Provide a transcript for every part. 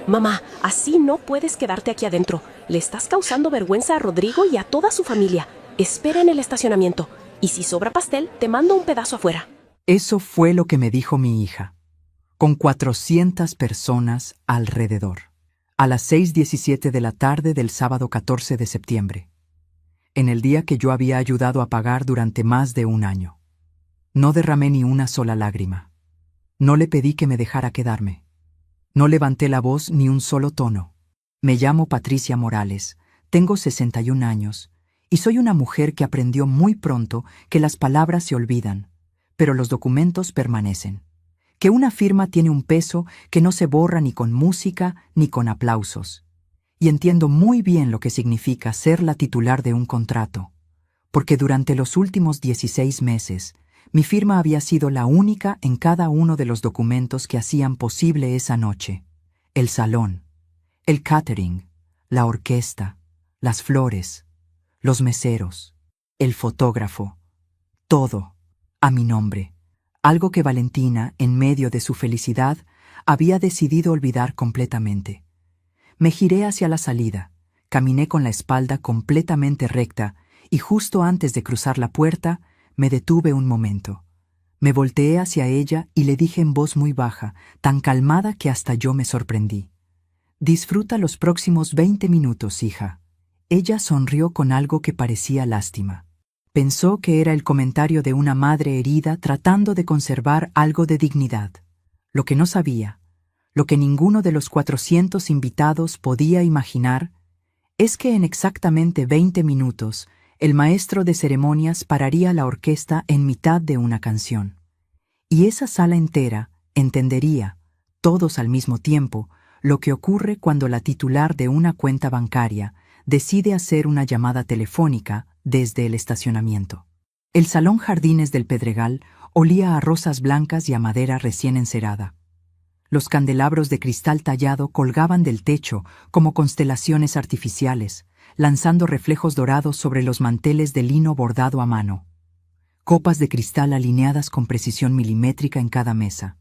Mamá, así no puedes quedarte aquí adentro. Le estás causando vergüenza a Rodrigo y a toda su familia. Espera en el estacionamiento. Y si sobra pastel, te mando un pedazo afuera. Eso fue lo que me dijo mi hija, con 400 personas alrededor, a las 6:17 de la tarde del sábado 14 de septiembre, en el día que yo había ayudado a pagar durante más de un año. No derramé ni una sola lágrima. No le pedí que me dejara quedarme. No levanté la voz ni un solo tono. Me llamo Patricia Morales, tengo 61 años, y soy una mujer que aprendió muy pronto que las palabras se olvidan, pero los documentos permanecen. Que una firma tiene un peso que no se borra ni con música ni con aplausos. Y entiendo muy bien lo que significa ser la titular de un contrato, porque durante los últimos 16 meses, mi firma había sido la única en cada uno de los documentos que hacían posible esa noche. El salón, el catering, la orquesta, las flores, los meseros, el fotógrafo, todo a mi nombre. Algo que Valentina, en medio de su felicidad, había decidido olvidar completamente. Me giré hacia la salida, caminé con la espalda completamente recta y justo antes de cruzar la puerta, me detuve un momento. Me volteé hacia ella y le dije en voz muy baja, tan calmada que hasta yo me sorprendí. «Disfruta los próximos 20 minutos, hija». Ella sonrió con algo que parecía lástima. Pensó que era el comentario de una madre herida tratando de conservar algo de dignidad. Lo que no sabía, lo que ninguno de los 400 invitados podía imaginar, es que en exactamente 20 minutos el maestro de ceremonias pararía la orquesta en mitad de una canción. Y esa sala entera entendería, todos al mismo tiempo, lo que ocurre cuando la titular de una cuenta bancaria decide hacer una llamada telefónica desde el estacionamiento. El salón Jardines del Pedregal olía a rosas blancas y a madera recién encerada. Los candelabros de cristal tallado colgaban del techo como constelaciones artificiales, lanzando reflejos dorados sobre los manteles de lino bordado a mano. Copas de cristal alineadas con precisión milimétrica en cada mesa.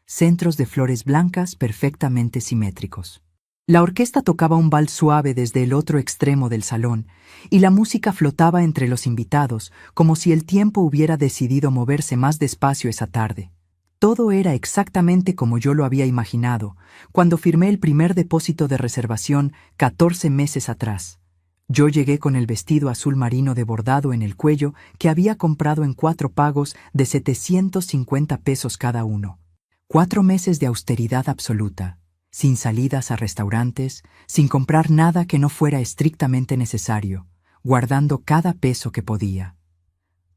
Centros de flores blancas perfectamente simétricos. La orquesta tocaba un vals suave desde el otro extremo del salón, y la música flotaba entre los invitados, como si el tiempo hubiera decidido moverse más despacio esa tarde. Todo era exactamente como yo lo había imaginado, cuando firmé el primer depósito de reservación 14 meses atrás. Yo llegué con el vestido azul marino de bordado en el cuello que había comprado en 4 pagos de 750 pesos cada uno. 4 meses de austeridad absoluta, sin salidas a restaurantes, sin comprar nada que no fuera estrictamente necesario, guardando cada peso que podía.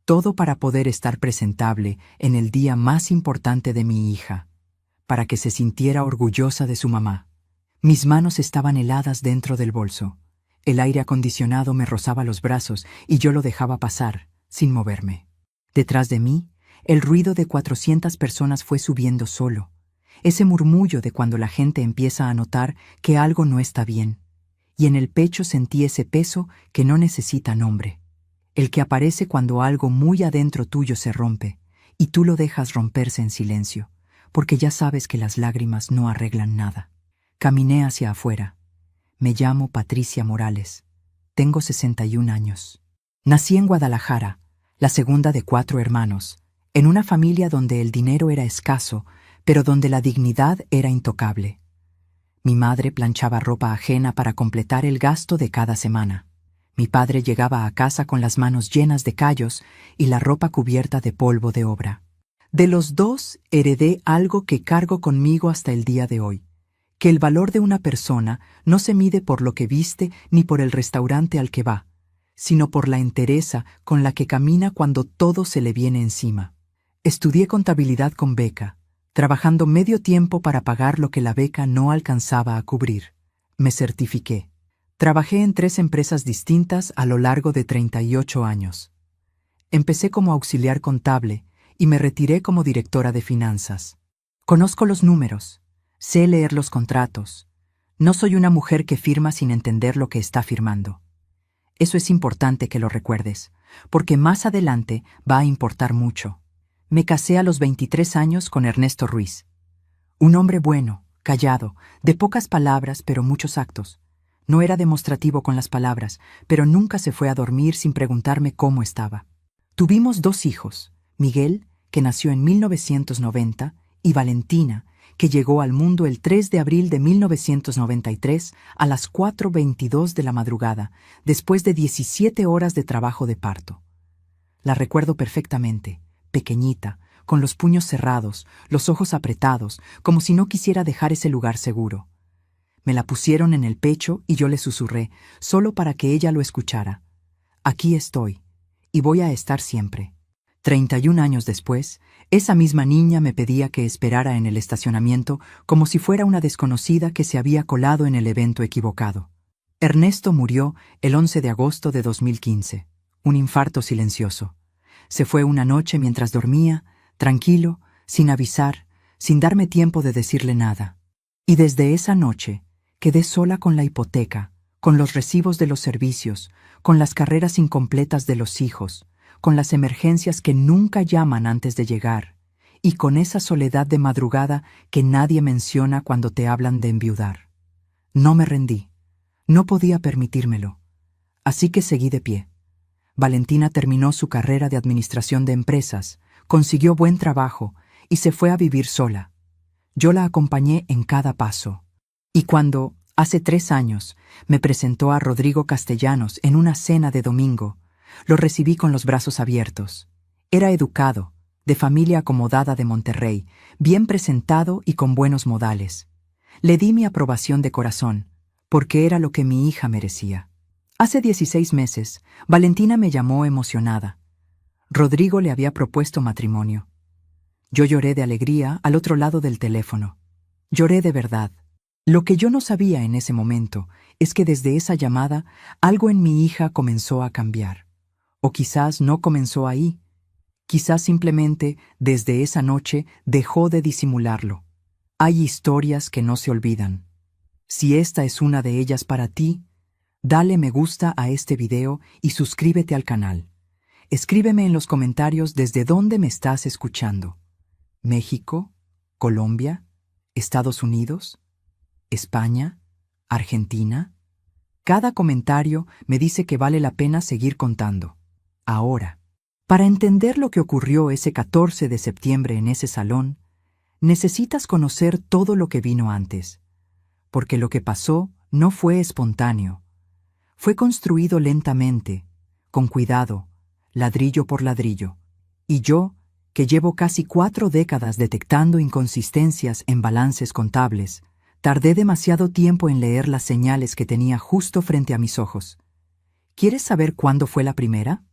Todo para poder estar presentable en el día más importante de mi hija, para que se sintiera orgullosa de su mamá. Mis manos estaban heladas dentro del bolso. El aire acondicionado me rozaba los brazos y yo lo dejaba pasar, sin moverme. Detrás de mí, el ruido de 400 personas fue subiendo solo. Ese murmullo de cuando la gente empieza a notar que algo no está bien. Y en el pecho sentí ese peso que no necesita nombre. El que aparece cuando algo muy adentro tuyo se rompe, y tú lo dejas romperse en silencio, porque ya sabes que las lágrimas no arreglan nada. Caminé hacia afuera. Me llamo Patricia Morales. Tengo 61 años. Nací en Guadalajara, la segunda de 4 hermanos, en una familia donde el dinero era escaso, pero donde la dignidad era intocable. Mi madre planchaba ropa ajena para completar el gasto de cada semana. Mi padre llegaba a casa con las manos llenas de callos y la ropa cubierta de polvo de obra. De los dos heredé algo que cargo conmigo hasta el día de hoy, que el valor de una persona no se mide por lo que viste ni por el restaurante al que va, sino por la entereza con la que camina cuando todo se le viene encima. Estudié contabilidad con beca, trabajando medio tiempo para pagar lo que la beca no alcanzaba a cubrir. Me certifiqué. Trabajé en 3 empresas distintas a lo largo de 38 años. Empecé como auxiliar contable y me retiré como directora de finanzas. Conozco los números, sé leer los contratos. No soy una mujer que firma sin entender lo que está firmando. Eso es importante que lo recuerdes, porque más adelante va a importar mucho. Me casé a los 23 años con Ernesto Ruiz, un hombre bueno, callado, de pocas palabras pero muchos actos. No era demostrativo con las palabras, pero nunca se fue a dormir sin preguntarme cómo estaba. Tuvimos 2 hijos, Miguel, que nació en 1990, y Valentina, que llegó al mundo el 3 de abril de 1993 a las 4:22 de la madrugada, después de 17 horas de trabajo de parto. La recuerdo perfectamente, pequeñita, con los puños cerrados, los ojos apretados, como si no quisiera dejar ese lugar seguro. Me la pusieron en el pecho y yo le susurré, solo para que ella lo escuchara. Aquí estoy, y voy a estar siempre. 31 años después, esa misma niña me pedía que esperara en el estacionamiento como si fuera una desconocida que se había colado en el evento equivocado. Ernesto murió el 11 de agosto de 2015, un infarto silencioso. Se fue una noche mientras dormía, tranquilo, sin avisar, sin darme tiempo de decirle nada. Y desde esa noche, quedé sola con la hipoteca, con los recibos de los servicios, con las carreras incompletas de los hijos, con las emergencias que nunca llaman antes de llegar, y con esa soledad de madrugada que nadie menciona cuando te hablan de enviudar. No me rendí, no podía permitírmelo, así que seguí de pie. Valentina terminó su carrera de administración de empresas, consiguió buen trabajo y se fue a vivir sola. Yo la acompañé en cada paso. Y cuando, hace 3 años, me presentó a Rodrigo Castellanos en una cena de domingo, lo recibí con los brazos abiertos. Era educado, de familia acomodada de Monterrey, bien presentado y con buenos modales. Le di mi aprobación de corazón, porque era lo que mi hija merecía. Hace 16 meses, Valentina me llamó emocionada. Rodrigo le había propuesto matrimonio. Yo lloré de alegría al otro lado del teléfono. Lloré de verdad. Lo que yo no sabía en ese momento es que desde esa llamada algo en mi hija comenzó a cambiar. O quizás no comenzó ahí. Quizás simplemente desde esa noche dejó de disimularlo. Hay historias que no se olvidan. Si esta es una de ellas para ti, dale me gusta a este video y suscríbete al canal. Escríbeme en los comentarios desde dónde me estás escuchando. ¿México? ¿Colombia? ¿Estados Unidos? ¿España? ¿Argentina? Cada comentario me dice que vale la pena seguir contando. Ahora, para entender lo que ocurrió ese 14 de septiembre en ese salón, necesitas conocer todo lo que vino antes, porque lo que pasó no fue espontáneo. Fue construido lentamente, con cuidado, ladrillo por ladrillo, y yo, que llevo casi 4 décadas detectando inconsistencias en balances contables, tardé demasiado tiempo en leer las señales que tenía justo frente a mis ojos. ¿Quieres saber cuándo fue la primera?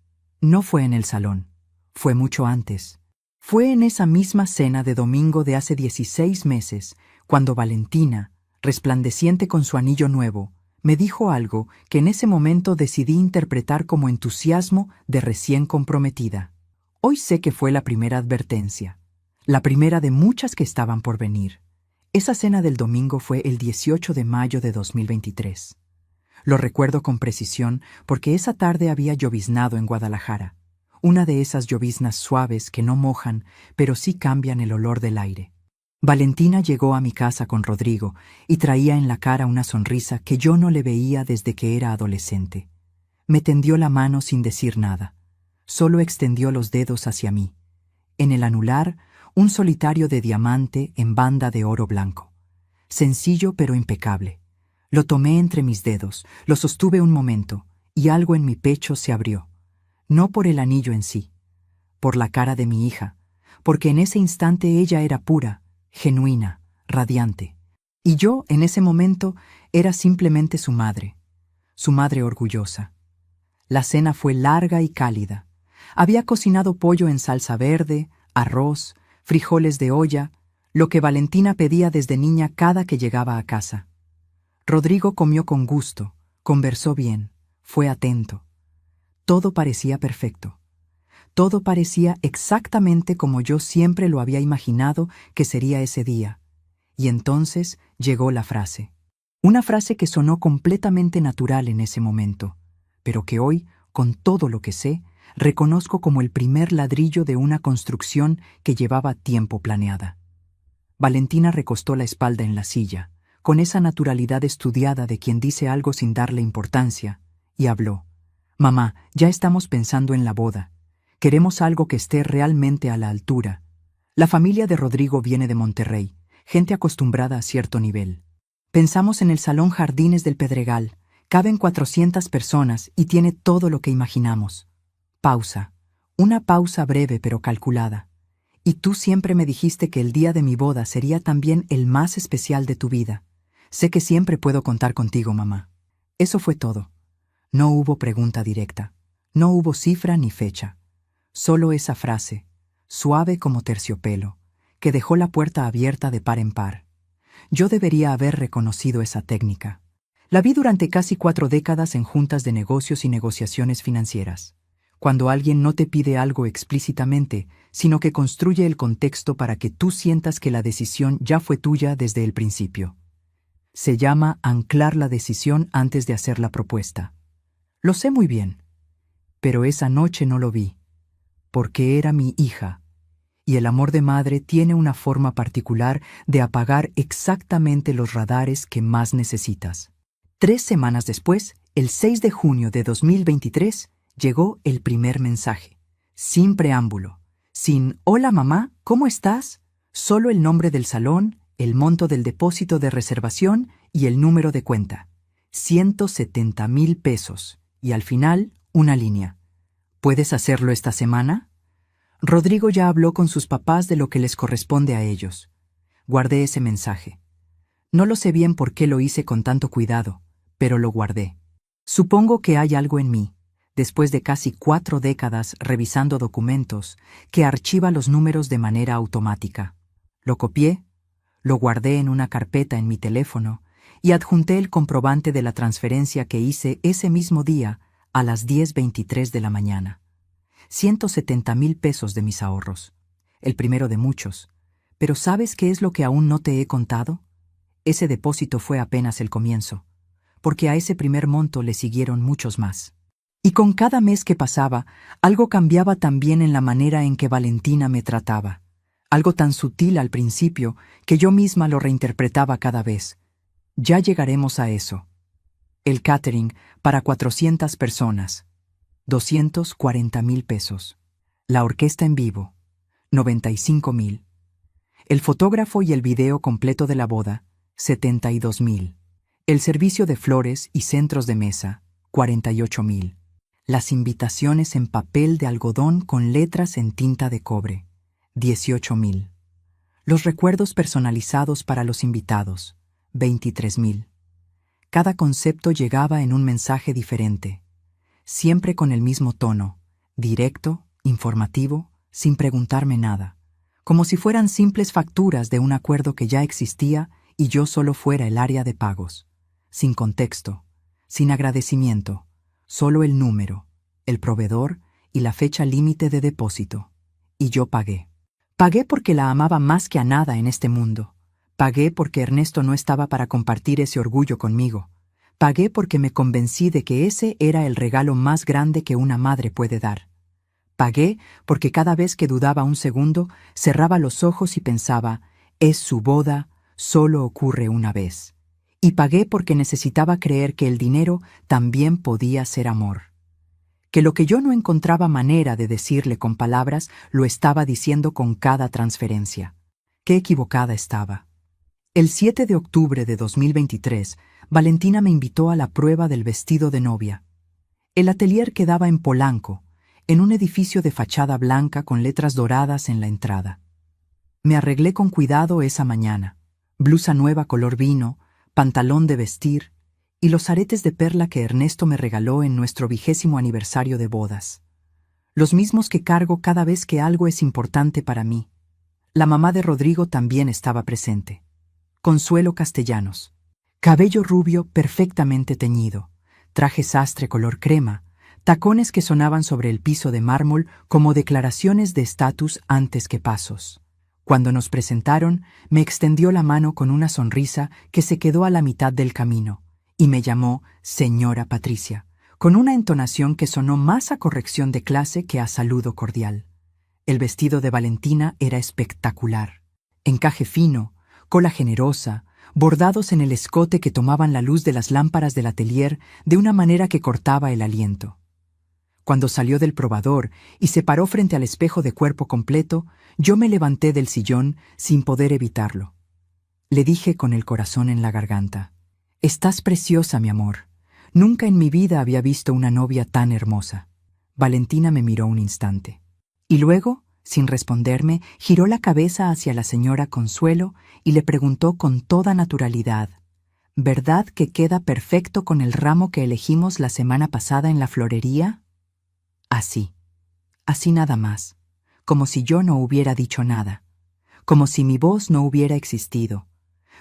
No fue en el salón, fue mucho antes. Fue en esa misma cena de domingo de hace 16 meses, cuando Valentina, resplandeciente con su anillo nuevo, me dijo algo que en ese momento decidí interpretar como entusiasmo de recién comprometida. Hoy sé que fue la primera advertencia, la primera de muchas que estaban por venir. Esa cena del domingo fue el 18 de mayo de 2023. Lo recuerdo con precisión porque esa tarde había lloviznado en Guadalajara, una de esas lloviznas suaves que no mojan, pero sí cambian el olor del aire. Valentina llegó a mi casa con Rodrigo y traía en la cara una sonrisa que yo no le veía desde que era adolescente. Me tendió la mano sin decir nada. Solo extendió los dedos hacia mí. En el anular, un solitario de diamante en banda de oro blanco. Sencillo pero impecable. Lo tomé entre mis dedos, lo sostuve un momento, y algo en mi pecho se abrió. No por el anillo en sí, por la cara de mi hija, porque en ese instante ella era pura, genuina, radiante. Y yo, en ese momento, era simplemente su madre orgullosa. La cena fue larga y cálida. Había cocinado pollo en salsa verde, arroz, frijoles de olla, lo que Valentina pedía desde niña cada que llegaba a casa. Rodrigo comió con gusto, conversó bien, fue atento. Todo parecía perfecto. Todo parecía exactamente como yo siempre lo había imaginado que sería ese día. Y entonces llegó la frase. Una frase que sonó completamente natural en ese momento, pero que hoy, con todo lo que sé, reconozco como el primer ladrillo de una construcción que llevaba tiempo planeada. Valentina recostó la espalda en la silla, con esa naturalidad estudiada de quien dice algo sin darle importancia, y habló. Mamá, ya estamos pensando en la boda. Queremos algo que esté realmente a la altura. La familia de Rodrigo viene de Monterrey, gente acostumbrada a cierto nivel. Pensamos en el Salón Jardines del Pedregal. Caben 400 personas y tiene todo lo que imaginamos. Pausa. Una pausa breve pero calculada. Y tú siempre me dijiste que el día de mi boda sería también el más especial de tu vida. Sé que siempre puedo contar contigo, mamá. Eso fue todo. No hubo pregunta directa. No hubo cifra ni fecha. Solo esa frase, suave como terciopelo, que dejó la puerta abierta de par en par. Yo debería haber reconocido esa técnica. La vi durante casi 4 décadas en juntas de negocios y negociaciones financieras. Cuando alguien no te pide algo explícitamente, sino que construye el contexto para que tú sientas que la decisión ya fue tuya desde el principio. Se llama anclar la decisión antes de hacer la propuesta. Lo sé muy bien, pero esa noche no lo vi, porque era mi hija, y el amor de madre tiene una forma particular de apagar exactamente los radares que más necesitas. 3 semanas después, el 6 de junio de 2023, llegó el primer mensaje. Sin preámbulo, sin «Hola mamá, ¿cómo estás?», solo el nombre del salón, el monto del depósito de reservación y el número de cuenta. 170,000 pesos. Y al final, una línea. ¿Puedes hacerlo esta semana? Rodrigo ya habló con sus papás de lo que les corresponde a ellos. Guardé ese mensaje. No lo sé bien por qué lo hice con tanto cuidado, pero lo guardé. Supongo que hay algo en mí, después de casi 4 décadas revisando documentos, que archiva los números de manera automática. Lo copié, lo guardé en una carpeta en mi teléfono y adjunté el comprobante de la transferencia que hice ese mismo día a las 10:23 de la mañana. 170,000 pesos de mis ahorros. El primero de muchos. Pero ¿sabes qué es lo que aún no te he contado? Ese depósito fue apenas el comienzo, porque a ese primer monto le siguieron muchos más. Y con cada mes que pasaba, algo cambiaba también en la manera en que Valentina me trataba. Algo tan sutil al principio que yo misma lo reinterpretaba cada vez. Ya llegaremos a eso. El catering para 400 personas. 240,000 pesos. La orquesta en vivo. 95,000. El fotógrafo y el video completo de la boda. 72,000. El servicio de flores y centros de mesa. 48,000. Las invitaciones en papel de algodón con letras en tinta de cobre. 18,000. Los recuerdos personalizados para los invitados. 23,000. Cada concepto llegaba en un mensaje diferente, siempre con el mismo tono, directo, informativo, sin preguntarme nada, como si fueran simples facturas de un acuerdo que ya existía y yo solo fuera el área de pagos, sin contexto, sin agradecimiento, solo el número, el proveedor y la fecha límite de depósito. Y yo pagué. Pagué porque la amaba más que a nada en este mundo. Pagué porque Ernesto no estaba para compartir ese orgullo conmigo. Pagué porque me convencí de que ese era el regalo más grande que una madre puede dar. Pagué porque cada vez que dudaba un segundo, cerraba los ojos y pensaba, es su boda, solo ocurre una vez. Y pagué porque necesitaba creer que el dinero también podía ser amor. Que lo que yo no encontraba manera de decirle con palabras, lo estaba diciendo con cada transferencia. Qué equivocada estaba. El 7 de octubre de 2023, Valentina me invitó a la prueba del vestido de novia. El atelier quedaba en Polanco, en un edificio de fachada blanca con letras doradas en la entrada. Me arreglé con cuidado esa mañana. Blusa nueva color vino, pantalón de vestir y los aretes de perla que Ernesto me regaló en nuestro 20º aniversario de bodas. Los mismos que cargo cada vez que algo es importante para mí. La mamá de Rodrigo también estaba presente. Consuelo Castellanos. Cabello rubio perfectamente teñido, traje sastre color crema, tacones que sonaban sobre el piso de mármol como declaraciones de estatus antes que pasos. Cuando nos presentaron, me extendió la mano con una sonrisa que se quedó a la mitad del camino, y me llamó señora Patricia, con una entonación que sonó más a corrección de clase que a saludo cordial. El vestido de Valentina era espectacular. Encaje fino, cola generosa, bordados en el escote que tomaban la luz de las lámparas del atelier de una manera que cortaba el aliento. Cuando salió del probador y se paró frente al espejo de cuerpo completo, yo me levanté del sillón sin poder evitarlo. Le dije con el corazón en la garganta: «Estás preciosa, mi amor. Nunca en mi vida había visto una novia tan hermosa». Valentina me miró un instante. Y luego, sin responderme, giró la cabeza hacia la señora Consuelo y le preguntó con toda naturalidad: «¿Verdad que queda perfecto con el ramo que elegimos la semana pasada en la florería?» Así, así nada más, como si yo no hubiera dicho nada, como si mi voz no hubiera existido,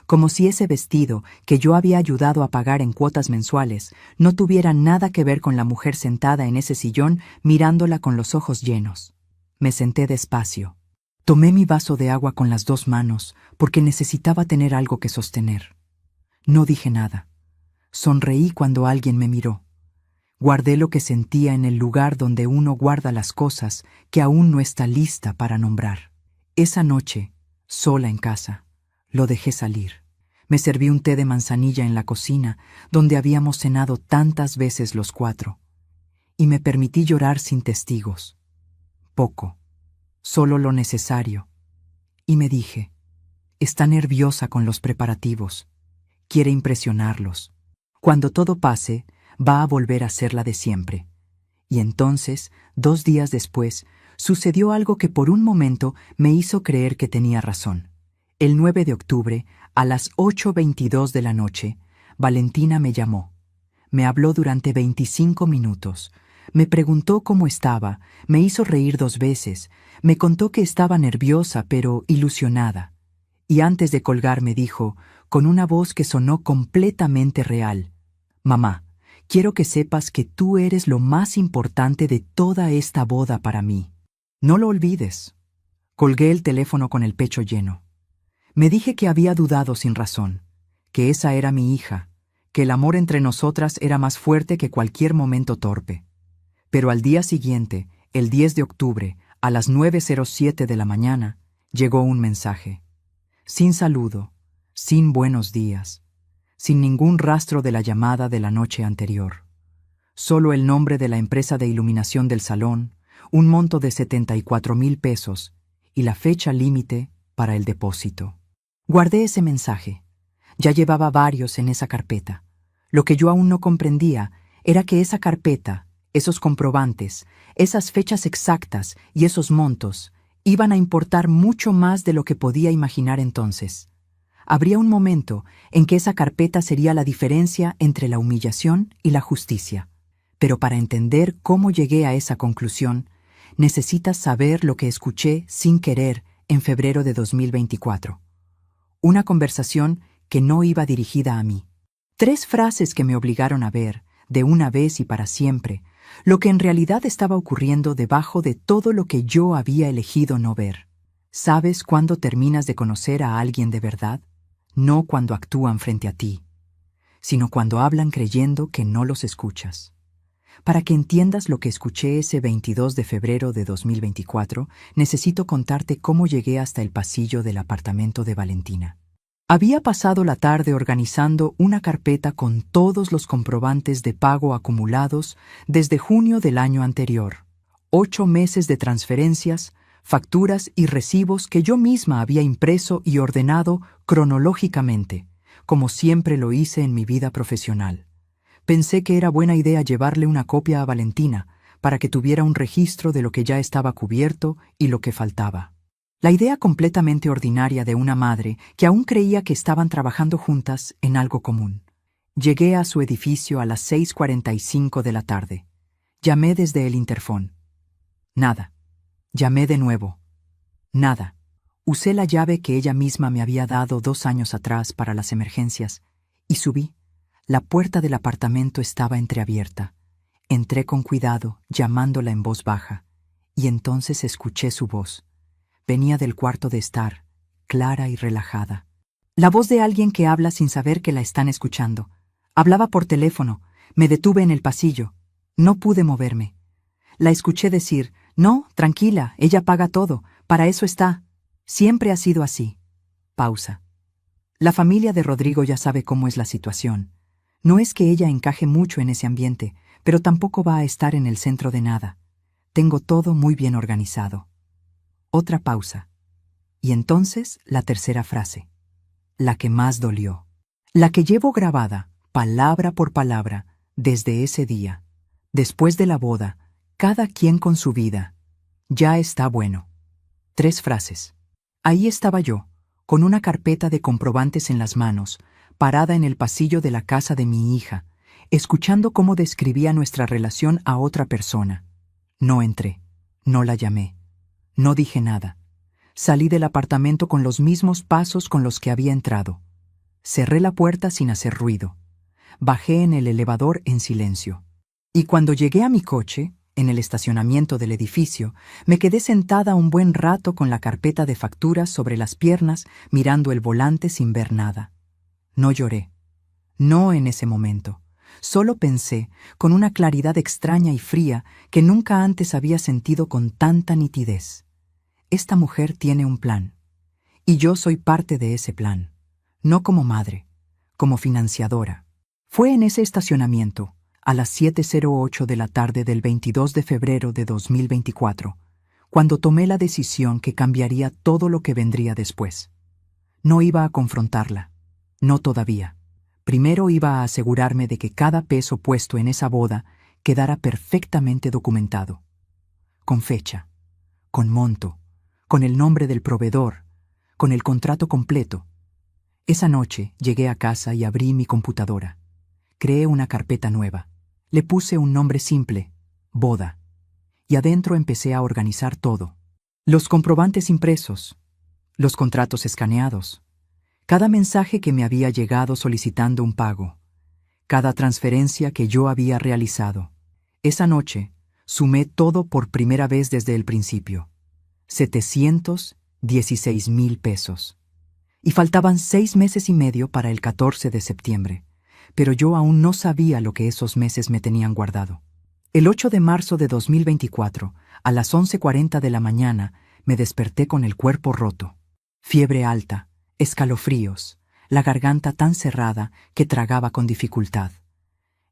como si ese vestido que yo había ayudado a pagar en cuotas mensuales no tuviera nada que ver con la mujer sentada en ese sillón mirándola con los ojos llenos. Me senté despacio. Tomé mi vaso de agua con las 2 manos porque necesitaba tener algo que sostener. No dije nada. Sonreí cuando alguien me miró. Guardé lo que sentía en el lugar donde uno guarda las cosas que aún no está lista para nombrar. Esa noche, sola en casa, lo dejé salir. Me serví un té de manzanilla en la cocina, donde habíamos cenado tantas veces los 4. Y me permití llorar sin testigos. Poco, solo lo necesario. Y me dije: «Está nerviosa con los preparativos. Quiere impresionarlos. Cuando todo pase, va a volver a ser la de siempre». Y entonces, 2 días después, sucedió algo que por un momento me hizo creer que tenía razón. El 9 de octubre, a las 8:22 de la noche, Valentina me llamó. Me habló durante 25 minutos. Me preguntó cómo estaba, me hizo reír 2 veces, me contó que estaba nerviosa pero ilusionada. Y antes de colgar me dijo, con una voz que sonó completamente real: «Mamá, quiero que sepas que tú eres lo más importante de toda esta boda para mí. No lo olvides». Colgué el teléfono con el pecho lleno. Me dije que había dudado sin razón, que esa era mi hija, que el amor entre nosotras era más fuerte que cualquier momento torpe. Pero al día siguiente, el 10 de octubre, a las 9:07 de la mañana, llegó un mensaje. Sin saludo, sin buenos días, sin ningún rastro de la llamada de la noche anterior. Solo el nombre de la empresa de iluminación del salón, un monto de 74,000 pesos y la fecha límite para el depósito. Guardé ese mensaje. Ya llevaba varios en esa carpeta. Lo que yo aún no comprendía era que esa carpeta, esos comprobantes, esas fechas exactas y esos montos iban a importar mucho más de lo que podía imaginar entonces. Habría un momento en que esa carpeta sería la diferencia entre la humillación y la justicia. Pero para entender cómo llegué a esa conclusión, necesitas saber lo que escuché sin querer en febrero de 2024. Una conversación que no iba dirigida a mí. 3 frases que me obligaron a ver, de una vez y para siempre, lo que en realidad estaba ocurriendo debajo de todo lo que yo había elegido no ver. ¿Sabes cuándo terminas de conocer a alguien de verdad? No cuando actúan frente a ti, sino cuando hablan creyendo que no los escuchas. Para que entiendas lo que escuché ese 22 de febrero de 2024, necesito contarte cómo llegué hasta el pasillo del apartamento de Valentina. Había pasado la tarde organizando una carpeta con todos los comprobantes de pago acumulados desde junio del año anterior. 8 meses de transferencias, facturas y recibos que yo misma había impreso y ordenado cronológicamente, como siempre lo hice en mi vida profesional. Pensé que era buena idea llevarle una copia a Valentina para que tuviera un registro de lo que ya estaba cubierto y lo que faltaba. La idea completamente ordinaria de una madre que aún creía que estaban trabajando juntas en algo común. Llegué a su edificio a las 6:45 de la tarde. Llamé desde el interfón. Nada. Llamé de nuevo. Nada. Usé la llave que ella misma me había dado 2 años atrás para las emergencias y subí. La puerta del apartamento estaba entreabierta. Entré con cuidado, llamándola en voz baja, y entonces escuché su voz. Venía del cuarto de estar, clara y relajada. La voz de alguien que habla sin saber que la están escuchando. Hablaba por teléfono. Me detuve en el pasillo. No pude moverme. La escuché decir: «No, tranquila, ella paga todo. Para eso está. Siempre ha sido así». Pausa. La familia de Rodrigo ya sabe cómo es la situación. No es que ella encaje mucho en ese ambiente, pero tampoco va a estar en el centro de nada. Tengo todo muy bien organizado. Otra pausa. Y entonces la tercera frase. La que más dolió. La que llevo grabada, palabra por palabra, desde ese día. Después de la boda, cada quien con su vida. Ya está bueno. 3 frases. Ahí estaba yo, con una carpeta de comprobantes en las manos, parada en el pasillo de la casa de mi hija, escuchando cómo describía nuestra relación a otra persona. No entré, no la llamé, no dije nada. Salí del apartamento con los mismos pasos con los que había entrado. Cerré la puerta sin hacer ruido. Bajé en el elevador en silencio. Y cuando llegué a mi coche, en el estacionamiento del edificio, me quedé sentada un buen rato con la carpeta de facturas sobre las piernas, mirando el volante sin ver nada. No lloré. No en ese momento. Solo pensé, con una claridad extraña y fría que nunca antes había sentido con tanta nitidez. Esta mujer tiene un plan. Y yo soy parte de ese plan. No como madre, como financiadora. Fue en ese estacionamiento, a las 7:08 de la tarde del 22 de febrero de 2024, cuando tomé la decisión que cambiaría todo lo que vendría después. No iba a confrontarla. No todavía. Primero iba a asegurarme de que cada peso puesto en esa boda quedara perfectamente documentado. Con fecha, con monto, con el nombre del proveedor, con el contrato completo. Esa noche llegué a casa y abrí mi computadora. Creé una carpeta nueva. Le puse un nombre simple, boda. Y adentro empecé a organizar todo. Los comprobantes impresos, los contratos escaneados, cada mensaje que me había llegado solicitando un pago, cada transferencia que yo había realizado. Esa noche sumé todo por primera vez desde el principio. 716,000 pesos. Y faltaban 6 meses y medio para el 14 de septiembre, pero yo aún no sabía lo que esos meses me tenían guardado. El 8 de marzo de 2024, a las 11:40 de la mañana, me desperté con el cuerpo roto. Fiebre alta, escalofríos, la garganta tan cerrada que tragaba con dificultad.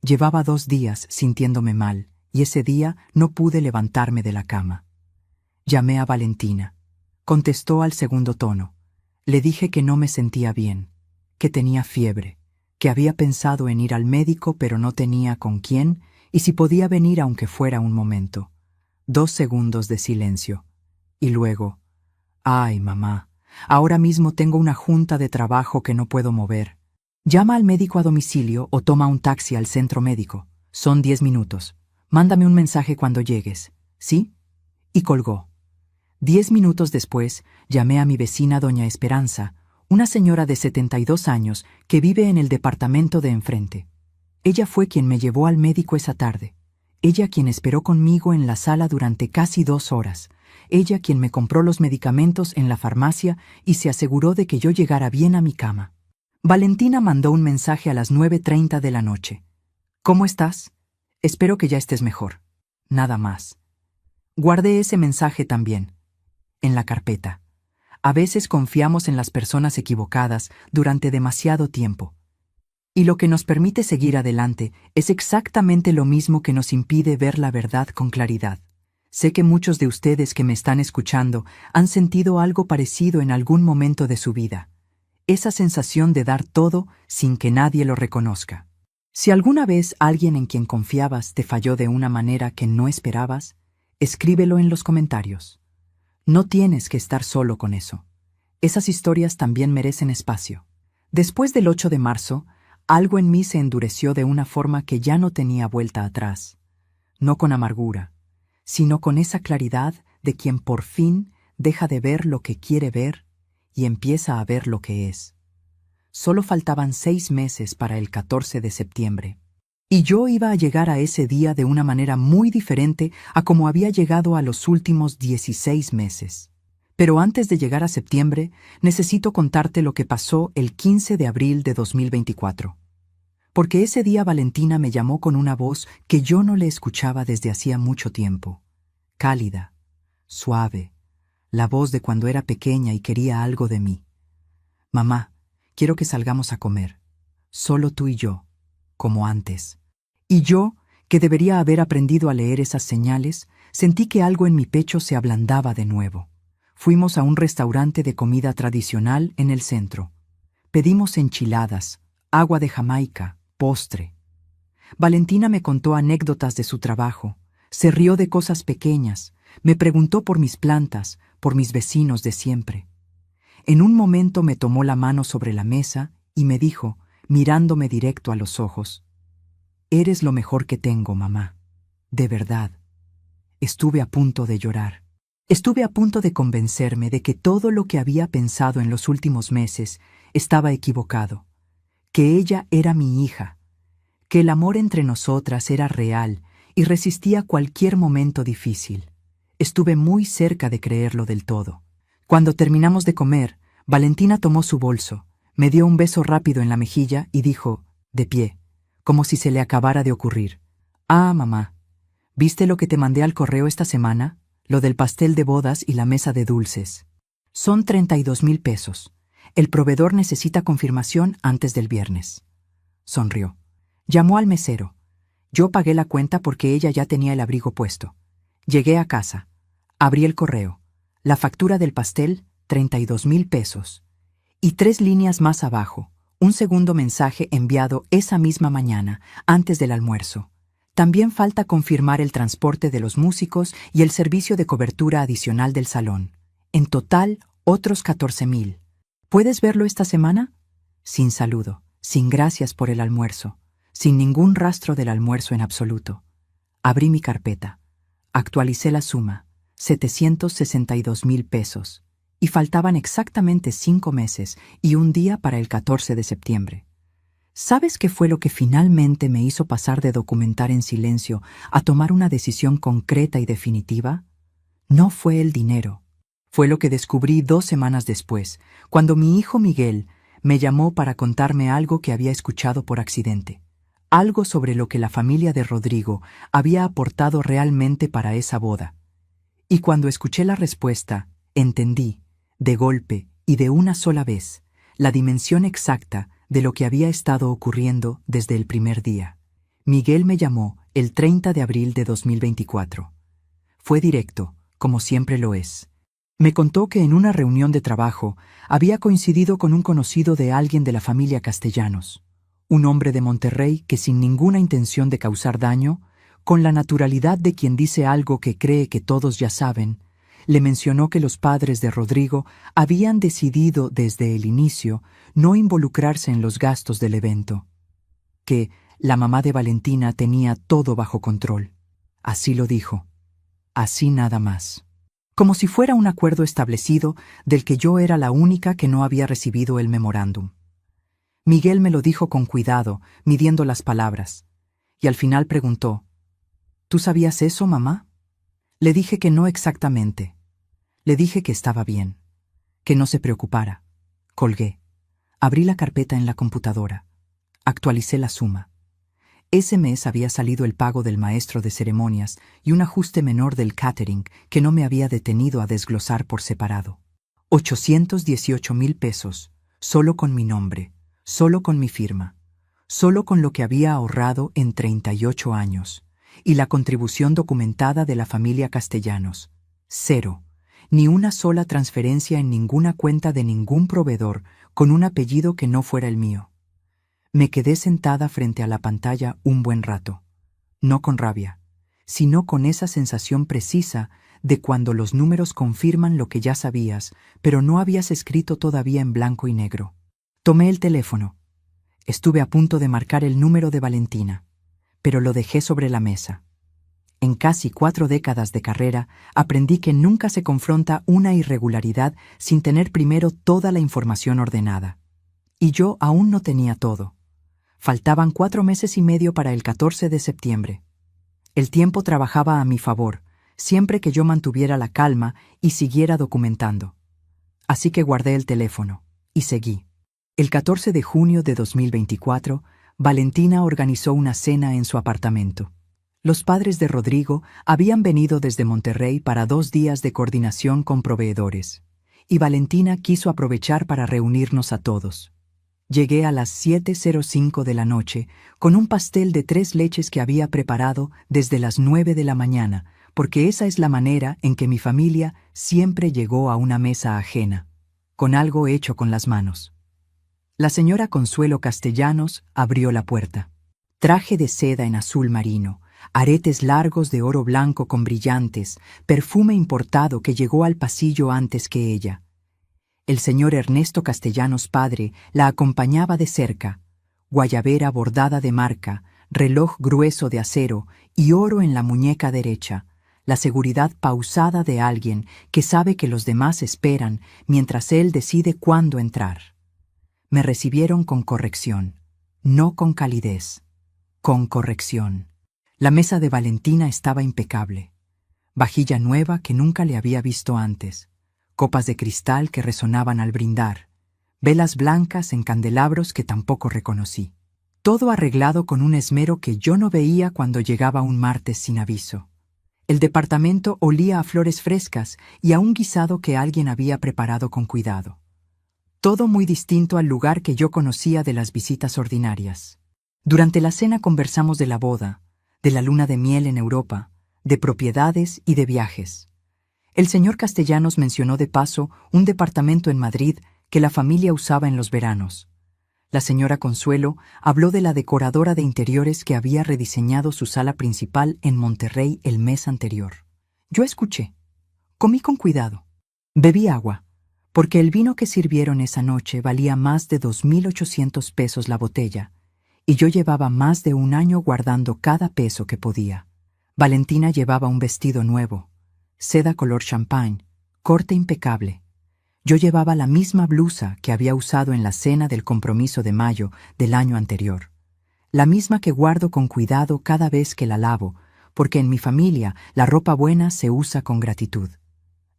Llevaba 2 días sintiéndome mal, y ese día no pude levantarme de la cama. Llamé a Valentina. Contestó al segundo tono. Le dije que no me sentía bien, que tenía fiebre, que había pensado en ir al médico pero no tenía con quién y si podía venir aunque fuera un momento. 2 segundos de silencio. Y luego, «Ay, mamá, ahora mismo tengo una junta de trabajo que no puedo mover. Llama al médico a domicilio o toma un taxi al centro médico. Son 10 minutos. Mándame un mensaje cuando llegues, ¿sí?» Y colgó. 10 minutos después, llamé a mi vecina doña Esperanza, una señora de 72 años que vive en el departamento de enfrente. Ella fue quien me llevó al médico esa tarde. Ella quien esperó conmigo en la sala durante casi 2 horas. Ella quien me compró los medicamentos en la farmacia y se aseguró de que yo llegara bien a mi cama. Valentina mandó un mensaje a las 9:30 de la noche. «¿Cómo estás? Espero que ya estés mejor». Nada más. Guardé ese mensaje también. En la carpeta. A veces confiamos en las personas equivocadas durante demasiado tiempo. Y lo que nos permite seguir adelante es exactamente lo mismo que nos impide ver la verdad con claridad. Sé que muchos de ustedes que me están escuchando han sentido algo parecido en algún momento de su vida. Esa sensación de dar todo sin que nadie lo reconozca. Si alguna vez alguien en quien confiabas te falló de una manera que no esperabas, escríbelo en los comentarios. No tienes que estar solo con eso. Esas historias también merecen espacio. Después del 8 de marzo, algo en mí se endureció de una forma que ya no tenía vuelta atrás. No con amargura, sino con esa claridad de quien por fin deja de ver lo que quiere ver y empieza a ver lo que es. Solo faltaban 6 meses para el 14 de septiembre. Y yo iba a llegar a ese día de una manera muy diferente a como había llegado a los últimos 16 meses. Pero antes de llegar a septiembre, necesito contarte lo que pasó el 15 de abril de 2024. Porque ese día Valentina me llamó con una voz que yo no le escuchaba desde hacía mucho tiempo. Cálida, suave, la voz de cuando era pequeña y quería algo de mí. Mamá, quiero que salgamos a comer. Solo tú y yo, como antes. Y yo, que debería haber aprendido a leer esas señales, sentí que algo en mi pecho se ablandaba de nuevo. Fuimos a un restaurante de comida tradicional en el centro. Pedimos enchiladas, agua de Jamaica, postre. Valentina me contó anécdotas de su trabajo, se rió de cosas pequeñas, me preguntó por mis plantas, por mis vecinos de siempre. En un momento me tomó la mano sobre la mesa y me dijo, mirándome directo a los ojos: «Eres lo mejor que tengo, mamá. De verdad». Estuve a punto de llorar. Estuve a punto de convencerme de que todo lo que había pensado en los últimos meses estaba equivocado, que ella era mi hija, que el amor entre nosotras era real y resistía cualquier momento difícil. Estuve muy cerca de creerlo del todo. Cuando terminamos de comer, Valentina tomó su bolso, me dio un beso rápido en la mejilla y dijo, de pie, como si se le acabara de ocurrir: «Ah, mamá, ¿viste lo que te mandé al correo esta semana? Lo del pastel de bodas y la mesa de dulces. Son 32,000 pesos. El proveedor necesita confirmación antes del viernes». Sonrió. Llamó al mesero. Yo pagué la cuenta porque ella ya tenía el abrigo puesto. Llegué a casa. Abrí el correo. La factura del pastel, 32,000 pesos. Y 3 líneas más abajo, un segundo mensaje enviado esa misma mañana, antes del almuerzo. También falta confirmar el transporte de los músicos y el servicio de cobertura adicional del salón. En total, otros 14,000. ¿Puedes verlo esta semana? Sin saludo, sin gracias por el almuerzo, sin ningún rastro del almuerzo en absoluto. Abrí mi carpeta. Actualicé la suma, 762,000 pesos. Y faltaban exactamente 5 meses y un día para el 14 de septiembre. ¿Sabes qué fue lo que finalmente me hizo pasar de documentar en silencio a tomar una decisión concreta y definitiva? No fue el dinero. Fue lo que descubrí 2 semanas después, cuando mi hijo Miguel me llamó para contarme algo que había escuchado por accidente. Algo sobre lo que la familia de Rodrigo había aportado realmente para esa boda. Y cuando escuché la respuesta, entendí, de golpe y de una sola vez, la dimensión exacta de lo que había estado ocurriendo desde el primer día. Miguel me llamó el 30 de abril de 2024. Fue directo, como siempre lo es. Me contó que en una reunión de trabajo había coincidido con un conocido de alguien de la familia Castellanos, un hombre de Monterrey que, sin ninguna intención de causar daño, con la naturalidad de quien dice algo que cree que todos ya saben, le mencionó que los padres de Rodrigo habían decidido desde el inicio no involucrarse en los gastos del evento, que la mamá de Valentina tenía todo bajo control. Así lo dijo. Así nada más. Como si fuera un acuerdo establecido del que yo era la única que no había recibido el memorándum. Miguel me lo dijo con cuidado, midiendo las palabras, y al final preguntó: «¿Tú sabías eso, mamá?». Le dije que no exactamente. Le dije que estaba bien, que no se preocupara. Colgué. Abrí la carpeta en la computadora. Actualicé la suma. Ese mes había salido el pago del maestro de ceremonias y un ajuste menor del catering que no me había detenido a desglosar por separado. 818,000 pesos, solo con mi nombre, solo con mi firma, solo con lo que había ahorrado en 38 años. Y la contribución documentada de la familia Castellanos. 0. Ni una sola transferencia en ninguna cuenta de ningún proveedor con un apellido que no fuera el mío. Me quedé sentada frente a la pantalla un buen rato, no con rabia, sino con esa sensación precisa de cuando los números confirman lo que ya sabías, pero no habías escrito todavía en blanco y negro. Tomé el teléfono. Estuve a punto de marcar el número de Valentina, pero lo dejé sobre la mesa. En casi 4 décadas de carrera, aprendí que nunca se confronta una irregularidad sin tener primero toda la información ordenada. Y yo aún no tenía todo. Faltaban 4 meses y medio para el 14 de septiembre. El tiempo trabajaba a mi favor, siempre que yo mantuviera la calma y siguiera documentando. Así que guardé el teléfono y seguí. El 14 de junio de 2024, Valentina organizó una cena en su apartamento. Los padres de Rodrigo habían venido desde Monterrey para 2 días de coordinación con proveedores, y Valentina quiso aprovechar para reunirnos a todos. Llegué a las 7:05 de la noche con un pastel de 3 leches que había preparado desde las 9 de la mañana, porque esa es la manera en que mi familia siempre llegó a una mesa ajena, con algo hecho con las manos. La señora Consuelo Castellanos abrió la puerta. Traje de seda en azul marino, aretes largos de oro blanco con brillantes, perfume importado que llegó al pasillo antes que ella. El señor Ernesto Castellanos padre la acompañaba de cerca, guayabera bordada de marca, reloj grueso de acero y oro en la muñeca derecha, la seguridad pausada de alguien que sabe que los demás esperan mientras él decide cuándo entrar. Me recibieron con corrección, no con calidez, con corrección. La mesa de Valentina estaba impecable. Vajilla nueva que nunca le había visto antes. Copas de cristal que resonaban al brindar, velas blancas en candelabros que tampoco reconocí. Todo arreglado con un esmero que yo no veía cuando llegaba un martes sin aviso. El departamento olía a flores frescas y a un guisado que alguien había preparado con cuidado. Todo muy distinto al lugar que yo conocía de las visitas ordinarias. Durante la cena conversamos de la boda, de la luna de miel en Europa, de propiedades y de viajes. El señor Castellanos mencionó de paso un departamento en Madrid que la familia usaba en los veranos. La señora Consuelo habló de la decoradora de interiores que había rediseñado su sala principal en Monterrey el mes anterior. Yo escuché. Comí con cuidado. Bebí agua, porque el vino que sirvieron esa noche valía más de 2.800 pesos la botella, y yo llevaba más de un año guardando cada peso que podía. Valentina llevaba un vestido nuevo, seda color champán, corte impecable. Yo llevaba la misma blusa que había usado en la cena del compromiso de mayo del año anterior. La misma que guardo con cuidado cada vez que la lavo, porque en mi familia la ropa buena se usa con gratitud.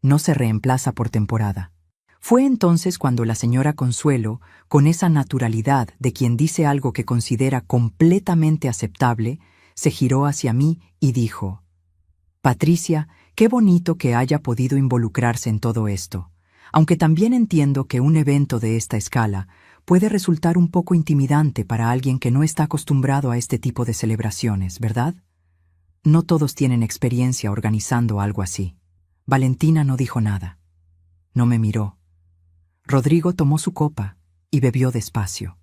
No se reemplaza por temporada. Fue entonces cuando la señora Consuelo, con esa naturalidad de quien dice algo que considera completamente aceptable, se giró hacia mí y dijo: «Patricia, qué bonito que haya podido involucrarse en todo esto, aunque también entiendo que un evento de esta escala puede resultar un poco intimidante para alguien que no está acostumbrado a este tipo de celebraciones, ¿verdad? No todos tienen experiencia organizando algo así». Valentina no dijo nada. No me miró. Rodrigo tomó su copa y bebió despacio.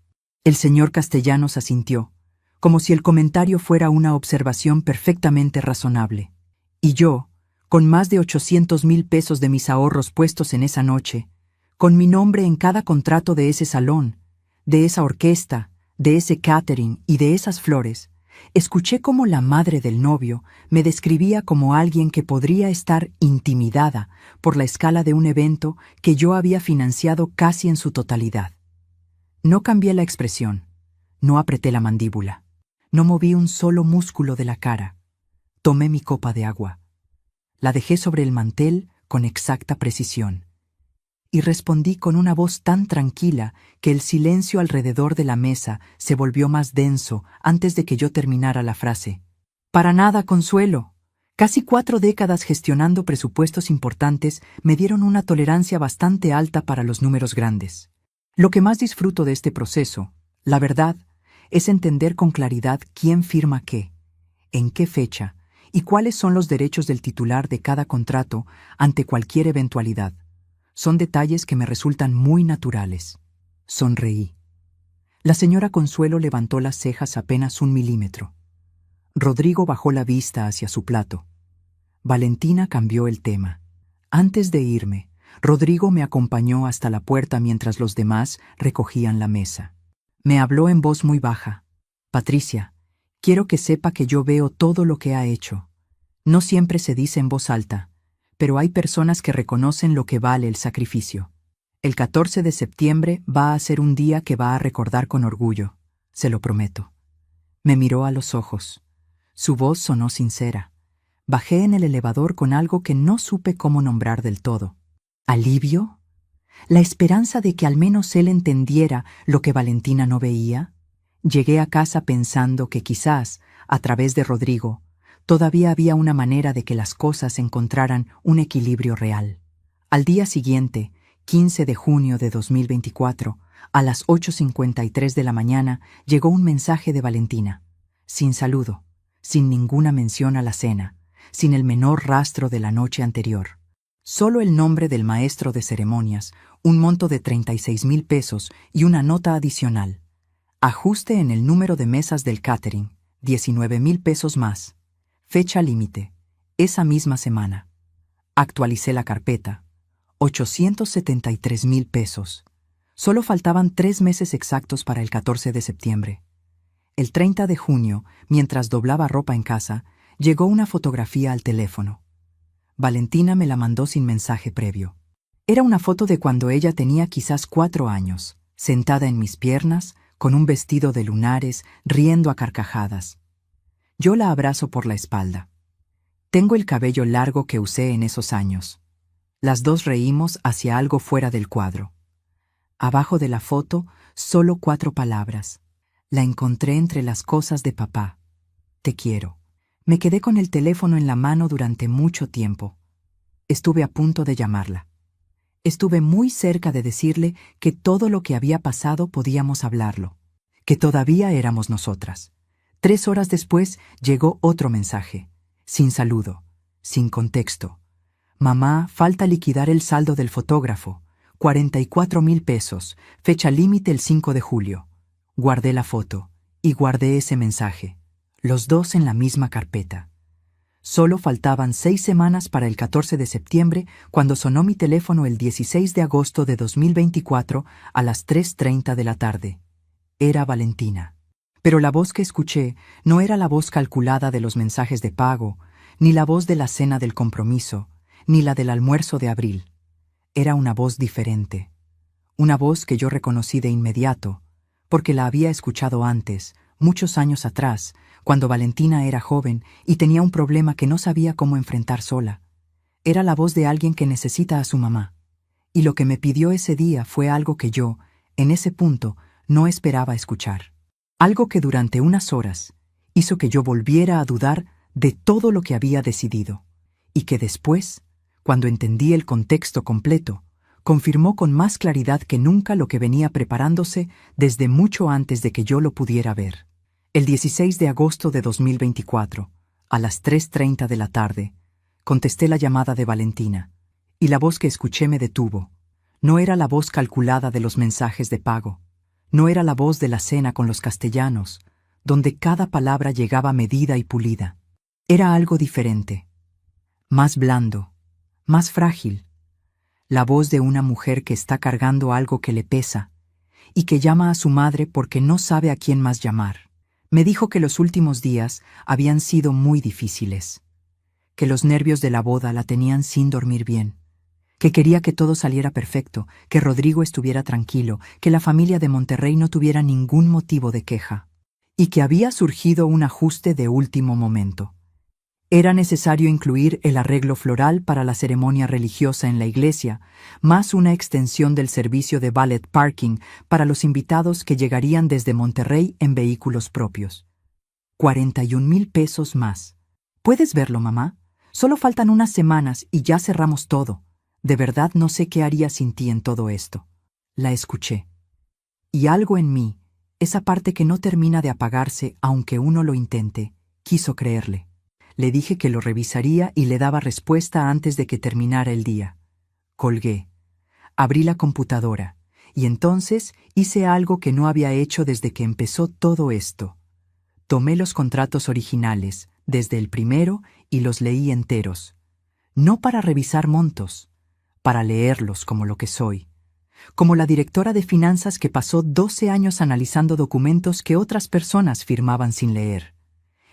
El señor Castellanos asintió, como si el comentario fuera una observación perfectamente razonable. Y yo, con más de 800,000 pesos de mis ahorros puestos en esa noche, con mi nombre en cada contrato de ese salón, de esa orquesta, de ese catering y de esas flores, escuché cómo la madre del novio me describía como alguien que podría estar intimidada por la escala de un evento que yo había financiado casi en su totalidad. No cambié la expresión, no apreté la mandíbula, no moví un solo músculo de la cara. Tomé mi copa de agua. La dejé sobre el mantel con exacta precisión. Y respondí con una voz tan tranquila que el silencio alrededor de la mesa se volvió más denso antes de que yo terminara la frase. «Para nada, Consuelo. Casi 4 décadas gestionando presupuestos importantes me dieron una tolerancia bastante alta para los números grandes. Lo que más disfruto de este proceso, la verdad, es entender con claridad quién firma qué, en qué fecha y cuáles son los derechos del titular de cada contrato ante cualquier eventualidad. Son detalles que me resultan muy naturales». Sonreí. La señora Consuelo levantó las cejas apenas 1 milímetro. Rodrigo bajó la vista hacia su plato. Valentina cambió el tema. Antes de irme, Rodrigo me acompañó hasta la puerta mientras los demás recogían la mesa. Me habló en voz muy baja. «Patricia, quiero que sepa que yo veo todo lo que ha hecho. No siempre se dice en voz alta, pero hay personas que reconocen lo que vale el sacrificio. El 14 de septiembre va a ser un día que va a recordar con orgullo, se lo prometo». Me miró a los ojos. Su voz sonó sincera. Bajé en el elevador con algo que no supe cómo nombrar del todo. ¿Alivio? ¿La esperanza de que al menos él entendiera lo que Valentina no veía? Llegué a casa pensando que quizás, a través de Rodrigo, todavía había una manera de que las cosas encontraran un equilibrio real. Al día siguiente, 15 de junio de 2024, a las 8:53 de la mañana, llegó un mensaje de Valentina, sin saludo, sin ninguna mención a la cena, sin el menor rastro de la noche anterior. Solo el nombre del maestro de ceremonias, un monto de 36,000 pesos y una nota adicional. Ajuste en el número de mesas del catering, 19,000 pesos más. Fecha límite, esa misma semana. Actualicé la carpeta. 873,000 pesos. Solo faltaban 3 meses exactos para el 14 de septiembre. El 30 de junio, mientras doblaba ropa en casa, llegó una fotografía al teléfono. Valentina me la mandó sin mensaje previo. Era una foto de cuando ella tenía quizás 4 años, sentada en mis piernas, con un vestido de lunares, riendo a carcajadas. Yo la abrazo por la espalda. Tengo el cabello largo que usé en esos años. Las dos reímos hacia algo fuera del cuadro. Abajo de la foto, solo 4 palabras. La encontré entre las cosas de papá. Te quiero. Me quedé con el teléfono en la mano durante mucho tiempo. Estuve a punto de llamarla. Estuve muy cerca de decirle que todo lo que había pasado podíamos hablarlo, que todavía éramos nosotras. 3 horas después llegó otro mensaje, sin saludo, sin contexto. Mamá, falta liquidar el saldo del fotógrafo, 44,000 pesos, fecha límite el 5 de julio. Guardé la foto y guardé ese mensaje, los dos en la misma carpeta. Solo faltaban 6 semanas para el 14 de septiembre cuando sonó mi teléfono el 16 de agosto de 2024 a las 3:30 de la tarde. Era Valentina. Pero la voz que escuché no era la voz calculada de los mensajes de pago, ni la voz de la cena del compromiso, ni la del almuerzo de abril. Era una voz diferente. Una voz que yo reconocí de inmediato, porque la había escuchado antes, muchos años atrás, cuando Valentina era joven y tenía un problema que no sabía cómo enfrentar sola. Era la voz de alguien que necesita a su mamá. Y lo que me pidió ese día fue algo que yo, en ese punto, no esperaba escuchar. Algo que durante unas horas hizo que yo volviera a dudar de todo lo que había decidido, y que después, cuando entendí el contexto completo, confirmó con más claridad que nunca lo que venía preparándose desde mucho antes de que yo lo pudiera ver. El 16 de agosto de 2024, a las 3:30 de la tarde, contesté la llamada de Valentina, y la voz que escuché me detuvo. No era la voz calculada de los mensajes de pago, no era la voz de la cena con los castellanos, donde cada palabra llegaba medida y pulida. Era algo diferente, más blando, más frágil. La voz de una mujer que está cargando algo que le pesa y que llama a su madre porque no sabe a quién más llamar. Me dijo que los últimos días habían sido muy difíciles, que los nervios de la boda la tenían sin dormir bien, que quería que todo saliera perfecto, que Rodrigo estuviera tranquilo, que la familia de Monterrey no tuviera ningún motivo de queja, y que había surgido un ajuste de último momento. Era necesario incluir el arreglo floral para la ceremonia religiosa en la iglesia, más una extensión del servicio de valet parking para los invitados que llegarían desde Monterrey en vehículos propios. 41,000 pesos más. ¿Puedes verlo, mamá? Solo faltan unas semanas y ya cerramos todo. De verdad no sé qué haría sin ti en todo esto. La escuché. Y algo en mí, esa parte que no termina de apagarse aunque uno lo intente, quiso creerle. Le dije que lo revisaría y le daba respuesta antes de que terminara el día. Colgué. Abrí la computadora y entonces hice algo que no había hecho desde que empezó todo esto. Tomé los contratos originales, desde el primero, y los leí enteros. No para revisar montos, para leerlos como lo que soy. Como la directora de finanzas que pasó 12 años analizando documentos que otras personas firmaban sin leer.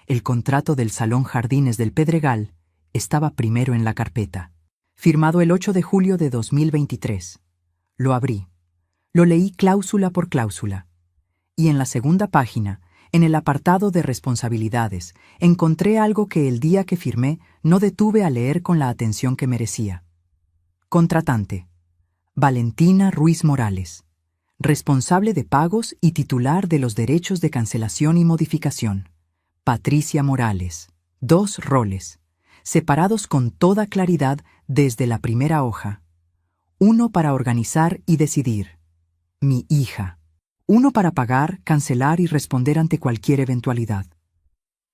El contrato del Salón Jardines del Pedregal estaba primero en la carpeta, firmado el 8 de julio de 2023. Lo abrí. Lo leí cláusula por cláusula. Y en la segunda página, en el apartado de responsabilidades, encontré algo que el día que firmé no detuve a leer con la atención que merecía. Contratante: Valentina Ruiz Morales. Responsable de pagos y titular de los derechos de cancelación y modificación: Patricia Morales. 2 roles, separados con toda claridad desde la primera hoja. Uno para organizar y decidir. Mi hija. Uno para pagar, cancelar y responder ante cualquier eventualidad.